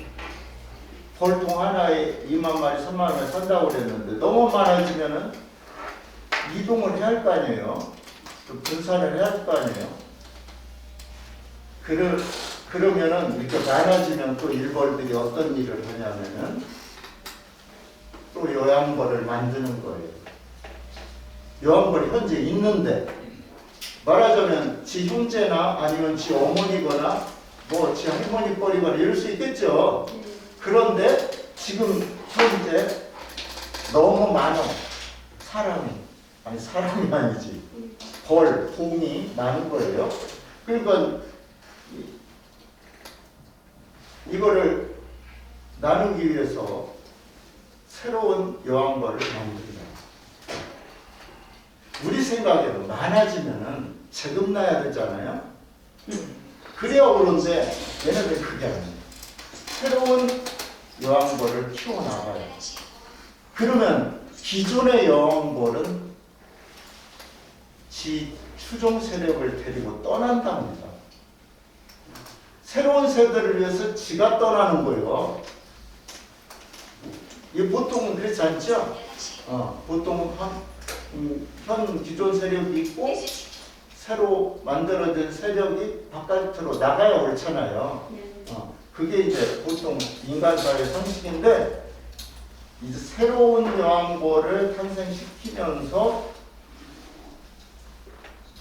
벌통 하나에 2만 마리, 3만 마리 산다고 그랬는데 너무 많아지면은 이동을 해야 할 거 아니에요. 또 분산을 해야 할 거 아니에요. 그러면은 이렇게 많아지면 또 일벌들이 어떤 일을 하냐면은 또 요양벌을 만드는 거예요. 요양벌이 현재 있는데 말하자면 지 형제나 아니면 지 어머니거나 뭐 지 할머니 뻘이거나 이럴 수 있겠죠. 그런데 지금 현재 너무 많아. 사람이 아니지. 봉이 많은 거예요. 그러니까 이거를 나누기 위해서 새로운 요양벌을 만들자. 우리 생각에도 많아지면은 세금 나야 되잖아요. 그래야 그런데 얘네들 그게 아니에요. 새로운 요양벌을 키워나가요. 그러면 기존의 요양벌은 지 추종 세력을 데리고 떠난답니다. 새로운 세대를 위해서 지가 떠나는 거예요. 이 보통은 그렇지 않죠? 보통은 현 기존 세력이 있고 새로 만들어진 세력이 바깥으로 나가야 옳잖아요. 그게 이제 보통 인간사의 상식인데 이제 새로운 요양벌을 탄생시키면서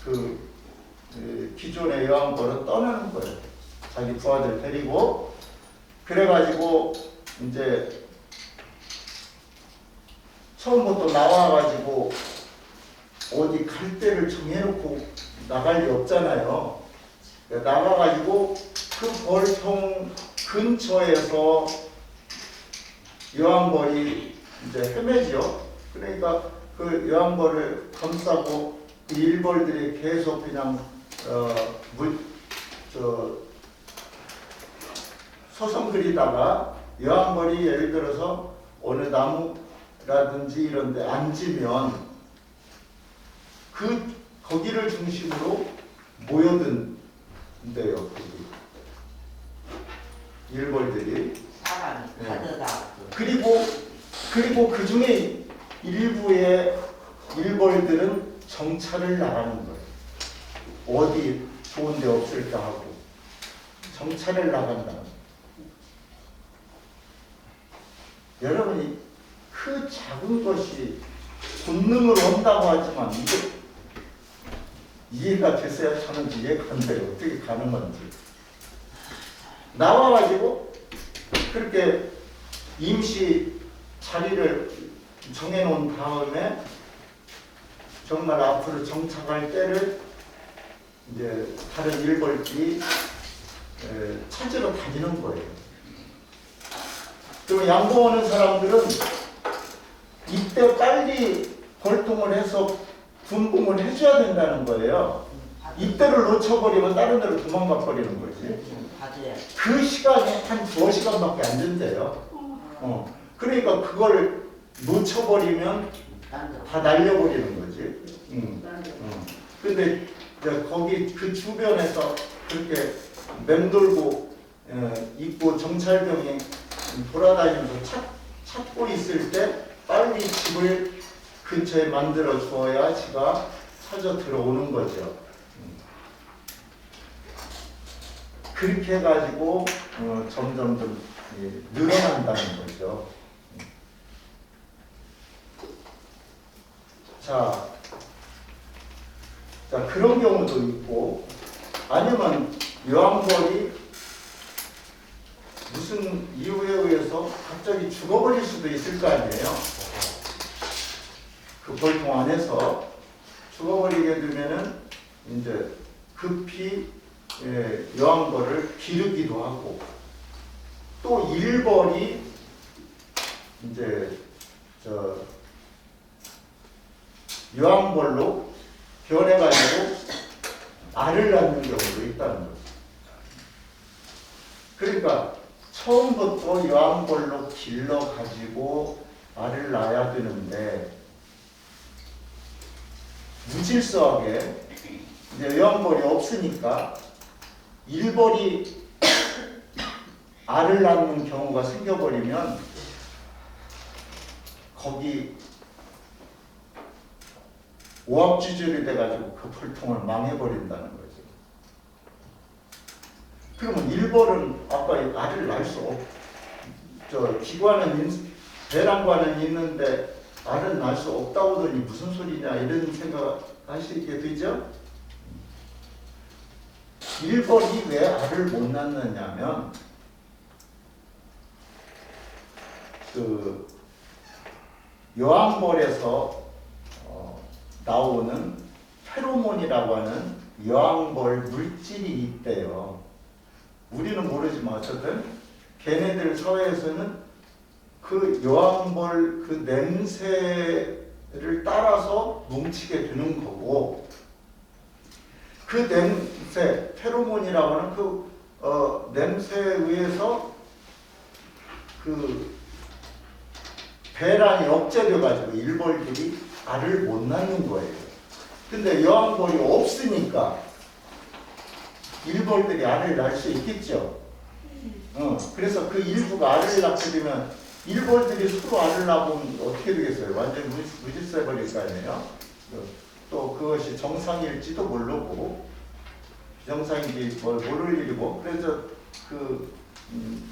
그 기존의 요양벌은 떠나는 거예요. 자기 부하들 데리고. 그래가지고 이제 처음부터 나와가지고 어디 갈 데를 정해놓고 나갈 리 없잖아요. 나가가지고 그 벌통 근처에서 요양벌이 이제 헤매죠. 그러니까 그 요양벌을 감싸고 그 일벌들이 계속 그냥 서성 그리다가 요양벌이 예를 들어서 어느 나무라든지 이런 데 앉으면 거기를 중심으로 모여든대요. 거기. 일벌들이. 사람이 가득하고. 그리고 그 중에 일부의 일벌들은 정찰을 나가는 거예요. 어디 좋은 데 없을까 하고 정찰을 나간다. 여러분이 그 작은 것이 본능으로 한다고 하지만 이게 이해가 됐어야 하는지 이해가 안 돼요. 어떻게 가는 건지. 나와가지고 그렇게 임시 자리를 정해놓은 다음에 정말 앞으로 정착할 때를 이제 다른 일벌들이 찾으러 다니는 거예요. 그리고 양봉하는 사람들은 이때 빨리 벌통을 해서 분봉을 해줘야 된다는 거예요. 이때를 놓쳐버리면 다른 데로 도망가 버리는 거지. 그 시간이 한 2시간밖에 안 된대요. 그러니까 그걸 놓쳐버리면 다 날려버리는 거지. 근데 거기 그 주변에서 그렇게 맴돌고 있고 정찰병이 돌아다니면서 찾고 있을 때 빨리 집을 근처에 만들어 주어야 지가 찾아 들어오는 거죠. 그렇게 해가지고 점점 좀 늘어난다는 거죠. 자, 그런 경우도 있고, 아니면 요양벌이 무슨 이유에 의해서 갑자기 죽어버릴 수도 있을 거 아니에요. 그 벌통 안에서 죽어버리게 되면은 이제 급히 여왕벌을 기르기도 하고 또 일벌이 이제 여왕벌로 변해가지고 알을 낳는 경우도 있다는 거죠. 그러니까 처음부터 여왕벌로 길러가지고 알을 낳아야 되는데 무질서하게 이제 여왕벌이 없으니까 일벌이 알을 낳는 경우가 생겨버리면 거기 오합지졸이 돼가지고 그 벌통을 망해버린다는 거죠. 그러면 일벌은 아까 알을 낳을 수 기관은 배란관은 있는데 알은 낳을 수 없다고 하더니 무슨 소리냐 이런 생각 하시게 되죠? 일벌이 왜 알을 못 낳느냐면 그 여왕벌에서 나오는 페로몬이라고 하는 여왕벌 물질이 있대요. 우리는 모르지만 어쨌든 걔네들 사회에서는 그 여왕벌 그 냄새를 따라서 뭉치게 되는 거고 그 냄새, 페로몬이라고 하는 그 냄새에 의해서 그 배란이 억제돼 가지고 일벌들이 알을 못 낳는 거예요. 근데 여왕벌이 없으니까 일벌들이 알을 낳을 수 있겠죠. 그래서 그 일부가 알을 낳게 되면 일벌들이 서로 알을 낳으면 어떻게 되겠어요? 완전히 무질서해 버릴 거 아니에요. 또 그것이 정상일지도 모르고 비정상인지 모를 일이고 그래서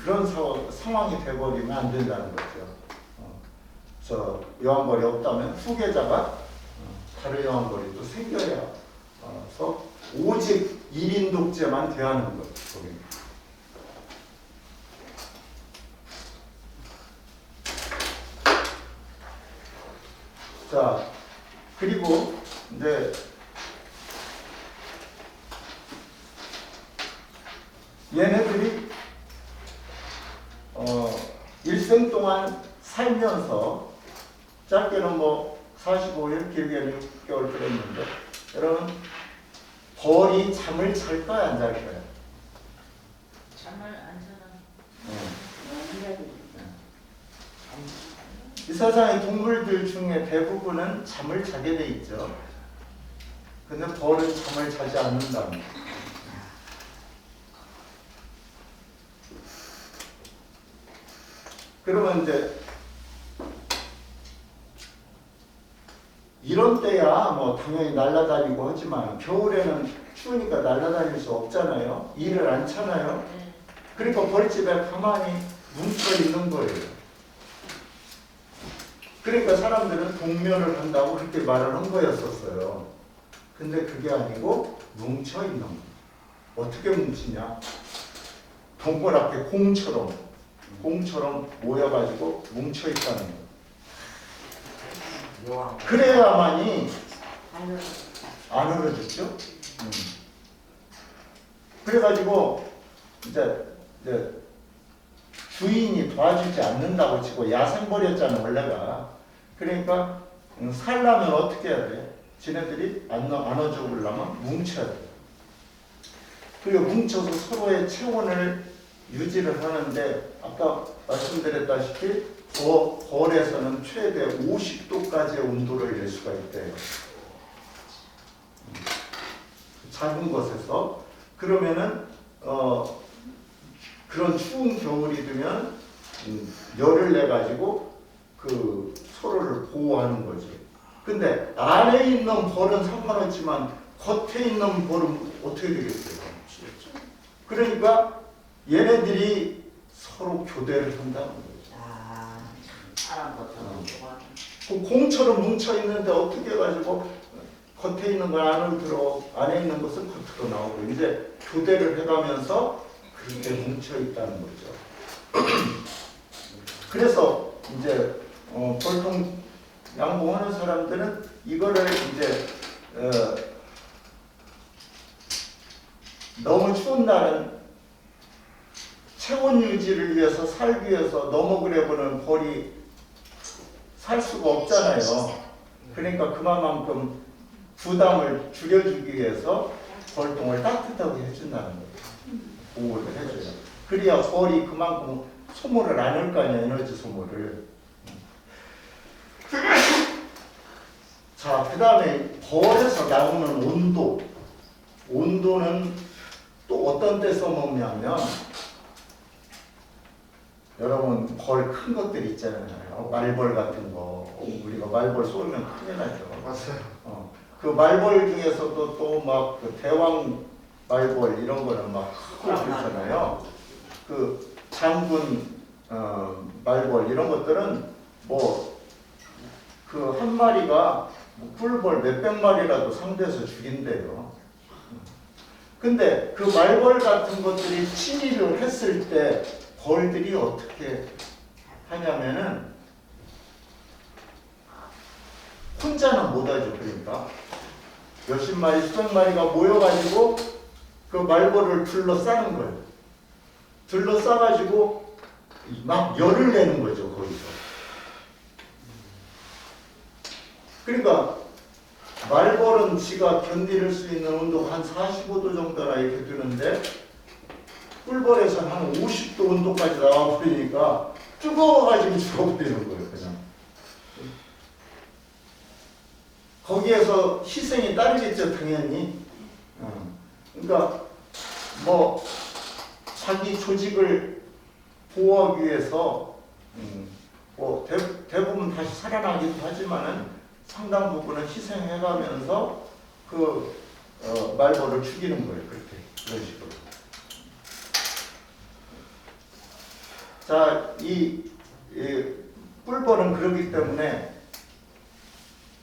그런 상황이 돼버리면 안 된다는 거죠. 여왕벌이 없다면 후계자가 다른 여왕벌이 또 생겨야 서 오직 1인 독재만 대하는 거죠. 자, 그리고 이제 얘네들이 일생 동안 살면서 짧게는 45일, 길게는 6개월 그랬는데 여러분 벌이 잠을 잘 거야 안 잘 거야? 잠을 안 자나? 이 세상의 동물들 중에 대부분은 잠을 자게 돼 있죠. 근데 벌은 잠을 자지 않는답니다. 그러면 이제 이런 때야 당연히 날아다니고 하지만 겨울에는 추우니까 날아다닐 수 없잖아요. 일을 안 차나요? 그러니까 벌집에 가만히 뭉쳐 있는 거예요. 그러니까 사람들은 동면을 한다고 그렇게 말을 한 거였었어요. 근데 그게 아니고 뭉쳐 있는 거예요. 어떻게 뭉치냐? 동그랗게 공처럼 모여가지고 뭉쳐 있다는 거예요. 그래야만이 안 얼어졌죠. 그래가지고 이제 주인이 도와주지 않는다고 치고 야생벌이었잖아 원래가. 그러니까 살려면 어떻게 해야 돼? 지네들이 안 어죽으려면 뭉쳐야 돼. 그리고 뭉쳐서 서로의 체온을 유지를 하는데 아까 말씀드렸다시피 벌에서는 최대 50도까지의 온도를 낼 수가 있대요. 작은 것에서. 그러면은 그런 추운 겨울이 되면 열을 내 가지고 그 서로를 보호하는 거지. 근데 안에 있는 벌은 상관없지만 겉에 있는 벌은 어떻게 되겠어요? 그러니까 얘네들이 서로 교대를 한다는 거죠. 공처럼 뭉쳐 있는데 어떻게 해가지고 겉에 있는 건 안으로 들어, 안에 있는 것은 겉으로 나오고 이제 교대를 해가면서 그렇게 뭉쳐 있다는 거죠. 그래서 이제 보통 양봉하는 사람들은 이거를 이제 너무 추운 날은 체온 유지를 위해서 살기 위해서 너무 그래보는 벌이 살 수가 없잖아요. 그러니까 그만큼 부담을 줄여주기 위해서 벌통을 따뜻하게 해준다는 거예요. 보호를 해줘요. 그래야 벌이 그만큼 소모를 안 할 거 아니야, 에너지 소모를. 자, 그 다음에 벌에서 나오는 온도. 온도는 또 어떤 때 써먹냐면, 여러분 벌 큰 것들 있잖아요. 말벌 같은 거. 우리가 말벌 쏘면 큰일 나죠. 맞아요. 그 말벌 중에서도 또 막 그 대왕 말벌 이런 거는 막 크고 그렇잖아요. 그 장군 말벌 이런 것들은 뭐 그 한 마리가 뭐 꿀벌 몇백 마리라도 상대해서 죽인대요. 근데 그 말벌 같은 것들이 친위를 했을 때 벌들이 어떻게 하냐면은 혼자는 못하죠. 그러니까 몇십 마리, 수백 마리가 모여가지고 그 말벌을 둘러싸는 거예요. 둘러싸가지고 막 열을 내는 거죠. 거기서. 그러니까 말벌은 지가 견딜 수 있는 온도가 한 45도 정도나 이렇게 되는데 꿀벌에서는 한 50도 온도까지 나와버리니까 뜨거워가지고 죽어버리는 거예요. 그냥. 거기에서 희생이 따르겠죠, 당연히. 그러니까 뭐 자기 조직을 보호하기 위해서 뭐 대부분 다시 살아나기도 하지만은 상당 부분은 희생해가면서 그 말벌을 죽이는 거예요. 그렇게 이런 식으로. 자, 이 꿀벌은 그렇기 때문에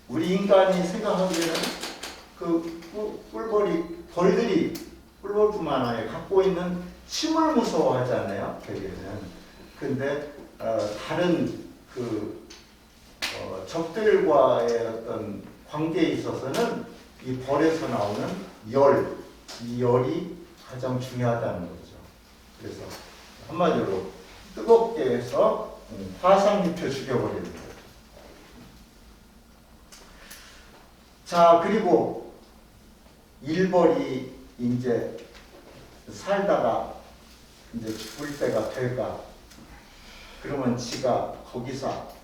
우리 인간이 생각하기에는 그 벌들이 꿀벌뿐만 아니라 갖고 있는 침을 무서워하잖아요. 대개는. 근데 다른 적들과의 어떤 관계에 있어서는 이 벌에서 나오는 이 열이 가장 중요하다는 거죠. 그래서 한마디로 뜨겁게 해서 화상 입혀 죽여버리는 거예요. 자, 그리고 일벌이 이제 살다가 이제 죽을 때가 돼가 그러면 지가 거기서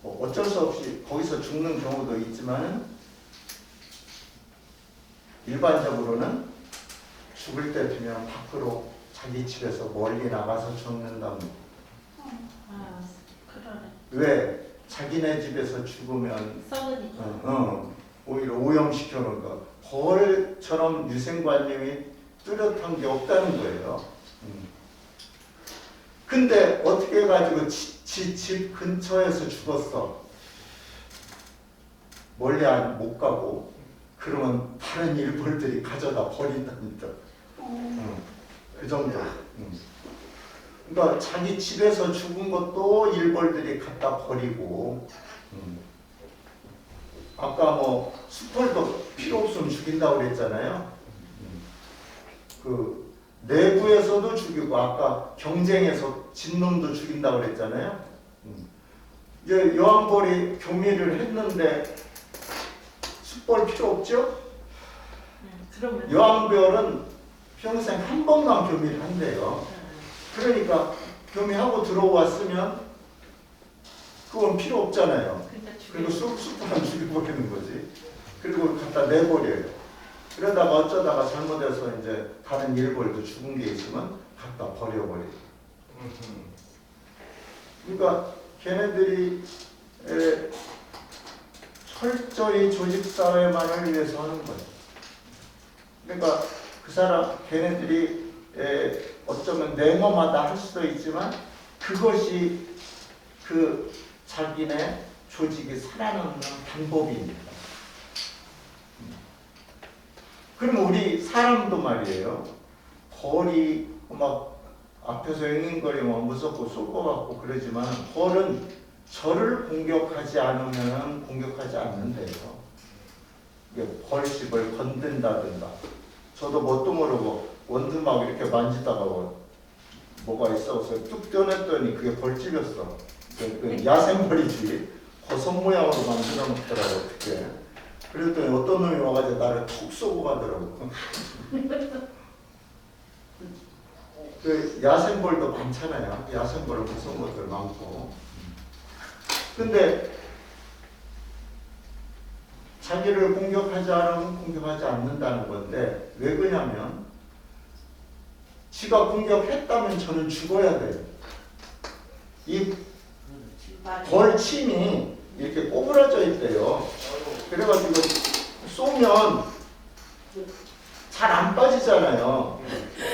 뭐 어쩔 수 없이 거기서 죽는 경우도 있지만은 일반적으로는 죽을 때 되면 밖으로 자기 집에서 멀리 나가서 죽는답니다. 그러네. 왜? 자기네 집에서 죽으면 썩으니까. 오히려 오염시켜 놓은 거. 벌처럼 유생관념이 뚜렷한 게 없다는 거예요. 근데 어떻게 해가지고 집 근처에서 죽었어. 멀리 못 가고 그러면 다른 일벌들이 가져다 버린답니다. 그 정도. 그러니까 자기 집에서 죽은 것도 일벌들이 갖다 버리고 아까 뭐 수펄도 필요 없으면 죽인다고 그랬잖아요. 그 내부에서도 죽이고 아까 경쟁에서 진놈도 죽인다고 그랬잖아요. 이제 여왕벌이 교미를 했는데 숫벌 필요 없죠? 그러면 여왕벌은 평생 한 번만 교미를 한대요. 그러니까 교미하고 들어왔으면 그건 필요 없잖아요. 그리고 숫벌은 죽여버리는 거지. 그리고 갖다 내버려요. 그러다가 어쩌다가 잘못해서 이제 다른 일벌도 죽은 게 있으면 갖다 버려버려요. 그러니까 걔네들이 철저히 조직사회만을 위해서 하는 거예요. 그러니까 그 사람 걔네들이 어쩌면 냉엄하다 할 수도 있지만 그것이 그 자기네 조직이 살아남는 방법입니다. 그럼 우리 사람도 말이에요. 벌이 막 앞에서 앵앵거리면 무섭고 쏠 것 같고 그러지만 벌은 저를 공격하지 않으면 공격하지 않는데요. 이게 벌집을 건든다든가. 저도 뭣도 모르고 원두막 이렇게 만지다가 뭐가 있어서 뚝 떼어냈더니 그게 벌집이었어. 그 야생벌이지. 버섯 모양으로 만들어 놓더라고 어떻게. 그랬더니 어떤 놈이 와가지고 나를 툭 쏘고 가더라고. 그 야생벌도 많잖아요. 야생벌을 무서운 것들 많고. 근데 자기를 공격하지 않으면 공격하지 않는다는 건데 왜 그러냐면 지가 공격했다면 저는 죽어야 돼요. 이 벌침이 이렇게 꼬부라져 있대요. 그래가지고 쏘면 잘 안 빠지잖아요.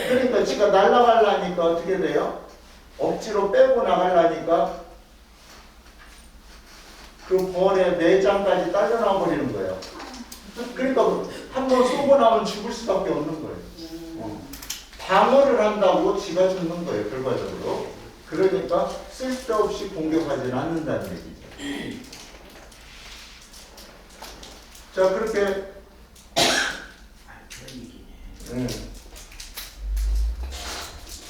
그러니까 지가 날아가려니까 어떻게 돼요? 억지로 빼고 나가려니까 그 벌의 내장까지 딸려나와 버리는 거예요. 그러니까 한번 쏘고 나면 죽을 수밖에 없는 거예요. 방어를 한다고 지가 죽는 거예요, 결과적으로. 그러니까 쓸데없이 공격하지는 않는다는 얘기죠. 자, 그렇게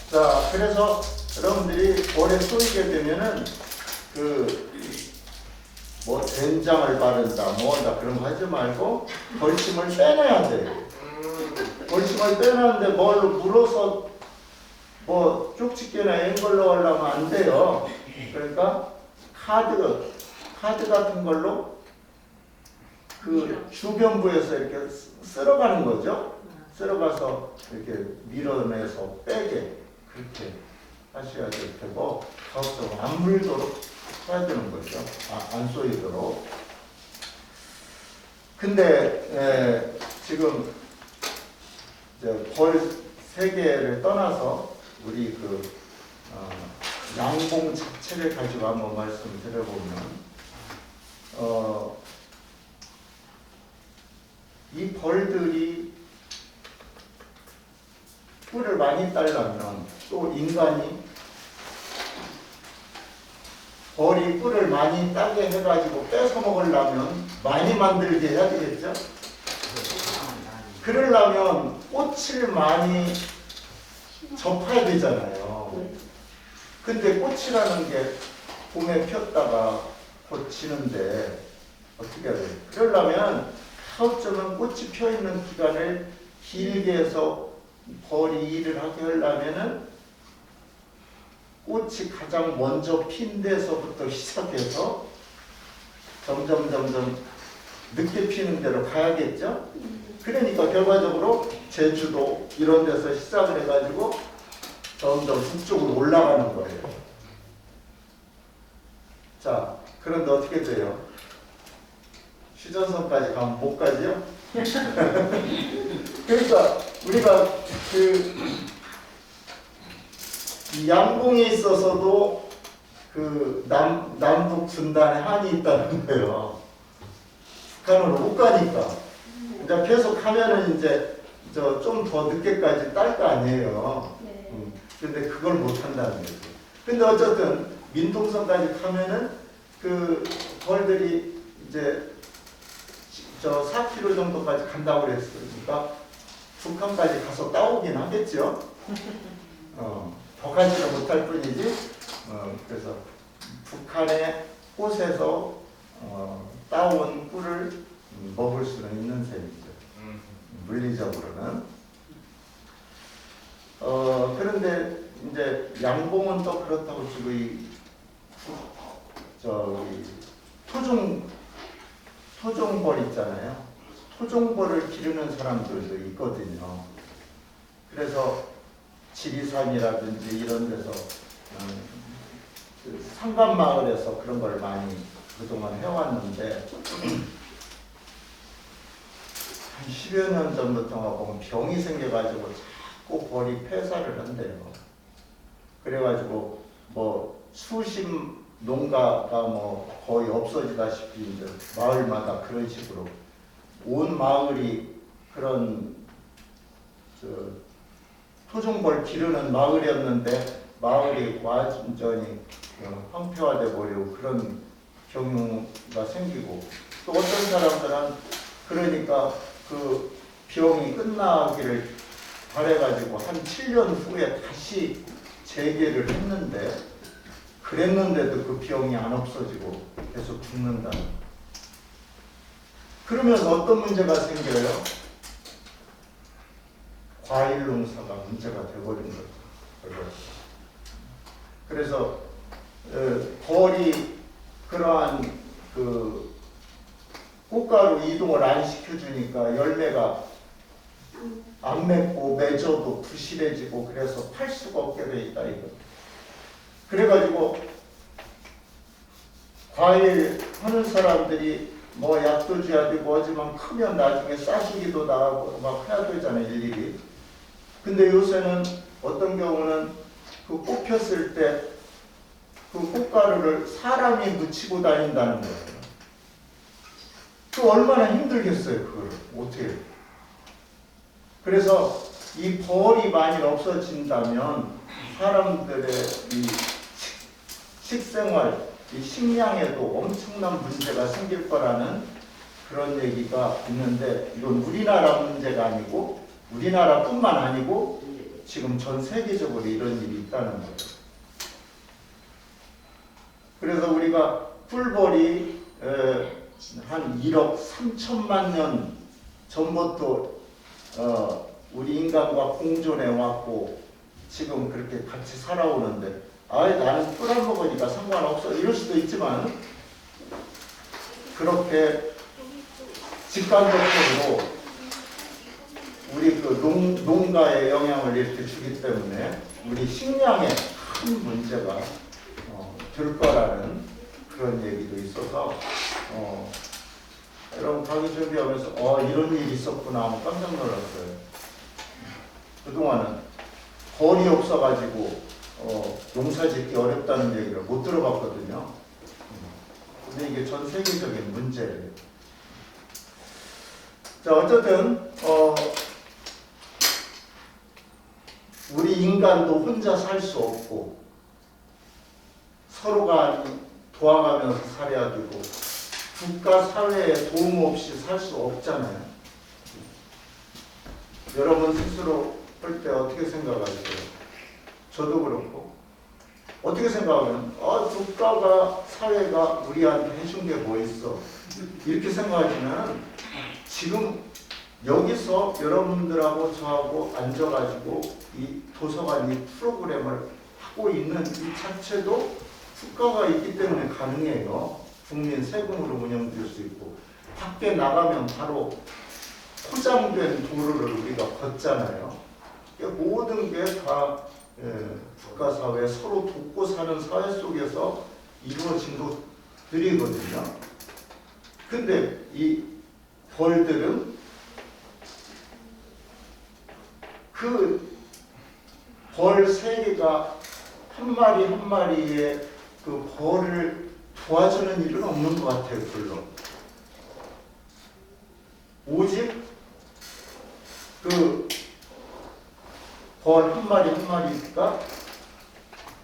자, 그래서 여러분들이 벌에 쏘이게 되면은 뭐 된장을 바른다, 뭐한다 그런 거 하지 말고 벌침을 빼내야 돼. 벌침을 빼내는데 뭘로 물어서 뭐 쪽집게나 이런 걸로 하려면 안 돼요. 그러니까 카드 같은 걸로 그 주변부에서 이렇게 쓸어가는 거죠. 쓸어가서 이렇게 밀어내서 빼게 그렇게 하셔야 될 테고 가급적 안 물도록 해야 되는 거죠. 안 쏘이도록. 근데 지금 이제 벌 세계를 떠나서 우리 양봉 자체를 가지고 한번 말씀을 드려보면 이 벌들이 꿀을 많이 따려면 또 인간이 벌이 꿀을 많이 따게 해가지고 뺏어 먹으려면 많이 만들게 해야 되겠죠? 그러려면 꽃을 많이 접해야 되잖아요. 근데 꽃이라는 게 봄에 폈다가 곧 지는데 어떻게 해야 돼요? 그러려면 하우점은 꽃이 펴있는 기간을 길게 해서 벌이 일을 하게 하려면은 꽃이 가장 먼저 핀 데서부터 시작해서 점점 늦게 피는 데로 가야겠죠? 그러니까 결과적으로 제주도 이런 데서 시작을 해가지고 점점 북쪽으로 올라가는 거예요. 자, 그런데 어떻게 돼요? 휴전선까지 가면 못 가지요? 그러니까 우리가 이 양봉에 있어서도 남북 분단에 한이 있다는 거예요. 북한으로 못 가니까. 이제 계속 하면은 이제 좀 더 늦게까지 딸 거 아니에요. 근데 그걸 못 한다는 거죠. 근데 어쨌든 민통선까지 가면은 그 벌들이 이제 4km 정도까지 간다고 그랬으니까 북한까지 가서 따오긴 하겠죠. 더 가지는 못할 뿐이지. 그래서 북한의 꽃에서 따온 꿀을 먹을 수는 있는 셈이죠. 물리적으로는. 그런데 이제 양봉은 또 그렇다고 치고 토종벌 있잖아요. 토종벌을 기르는 사람들도 있거든요. 그래서 지리산이라든지 이런 데서 상간마을에서 그런 걸 많이 그동안 해왔는데 한 10여 년 전부터 보면 병이 생겨가지고 자꾸 벌이 폐사를 한대요. 그래가지고 뭐 수십 농가가 뭐 거의 없어지다시피 이제 마을마다 그런 식으로 온 마을이 그런 토종벌 기르는 마을이었는데 마을이 완전히 황폐화돼 버리고 그런 경우가 생기고, 또 어떤 사람들은 그러니까 그 병이 끝나기를 바래가지고 한 7년 후에 다시 재개를 했는데, 그랬는데도 그 병이 안 없어지고 계속 죽는다. 그러면 어떤 문제가 생겨요? 과일 농사가 문제가 되어버린 거죠. 그래서 벌이 그러한 그 꽃가루 이동을 안 시켜주니까 열매가 안 맺고 맺어도 부실해지고 그래서 팔 수가 없게 돼 있다 이거. 그래가지고 과일 하는 사람들이 뭐 약도 줘야 되고 하지만 크면 나중에 싸주기도 나하고 막 해야 되잖아요 일일이. 근데 요새는 어떤 경우는 그 꽃 폈을 때 그 꽃가루를 사람이 묻히고 다닌다는 거예요. 그 얼마나 힘들겠어요 그걸 어떻게 해요? 그래서 이 벌이 많이 없어진다면 사람들의 이 식생활, 이 식량에도 엄청난 문제가 생길 거라는 그런 얘기가 있는데, 이건 우리나라 문제가 아니고 우리나라뿐만 아니고 지금 전 세계적으로 이런 일이 있다는 거예요. 그래서 우리가 꿀벌이 한 1억 3천만 년 전부터 우리 인간과 공존해 왔고 지금 그렇게 같이 살아오는데, 나는 꿀 안 먹으니까 상관없어 이럴 수도 있지만, 그렇게 직간접적으로 우리 그 농가에 영향을 이렇게 주기 때문에 우리 식량에 큰 문제가 될 거라는 그런 얘기도 있어서 여러분 가기 준비하면서 이런 일이 있었구나 하고 깜짝 놀랐어요. 그동안은 벌이 없어가지고 농사 짓기 어렵다는 얘기를 못 들어봤거든요. 근데 이게 전 세계적인 문제예요. 자, 어쨌든 우리 인간도 혼자 살 수 없고 서로가 도와가면서 살아야 되고 국가 사회에 도움 없이 살 수 없잖아요. 여러분 스스로 볼 때 어떻게 생각하세요? 저도 그렇고 어떻게 생각하면 국가가 사회가 우리한테 해준 게 뭐 있어 이렇게 생각하시면 지금 여기서 여러분들하고 저하고 앉아가지고 이 도서관 이 프로그램을 하고 있는 이 자체도 국가가 있기 때문에 가능해요. 국민 세금으로 운영될 수 있고, 밖에 나가면 바로 포장된 도로를 우리가 걷잖아요. 모든 게 다 국가 사회, 서로 돕고 사는 사회 속에서 이루어진 것들이거든요. 근데 이 벌들은 그 벌 세계가 한 마리 한 마리의 그 벌을 도와주는 일은 없는 것 같아요, 별로. 오직 그 벌 한 마리 한 마리가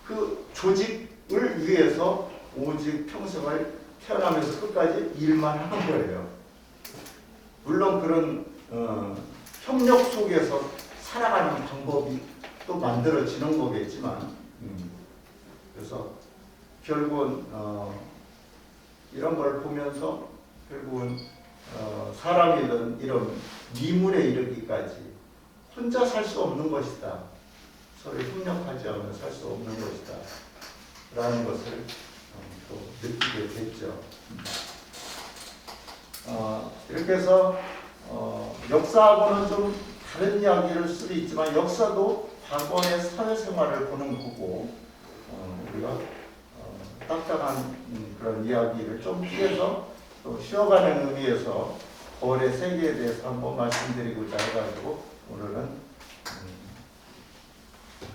그 조직을 위해서 오직 평생을 태어나면서 끝까지 일만 하는 거예요. 물론 그런 협력 속에서 살아가는 방법이 또 만들어지는 거겠지만, 그래서 결국은 이런 걸 보면서 결국은 사람이든 이런 미물에 이르기까지 혼자 살 수 없는 것이다. 서로 협력하지 않으면 살 수 없는 것이다. 라는 것을 또 느끼게 됐죠. 이렇게 해서 역사하고는 좀 다른 이야기를 수도 있지만 역사도 과거의 사회생활을 보는 거고 우리가 딱딱한 그런 이야기를 좀 피해서 또 쉬어가는 의미에서 벌의 세계에 대해서 한번 말씀드리고자 해가지고 오늘은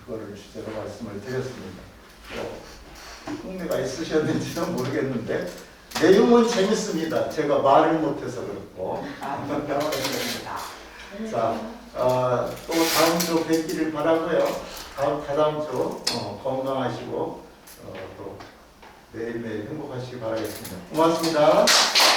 그거를 주제로 말씀을 드렸습니다. 흥미가 있으셨는지는 모르겠는데 내용은 재밌습니다. 제가 말을 못해서 그렇고. 자, 또 다음 주 뵙기를 바라고요. 다다음 주 건강하시고 또 매일매일 행복하시기 바라겠습니다. 고맙습니다.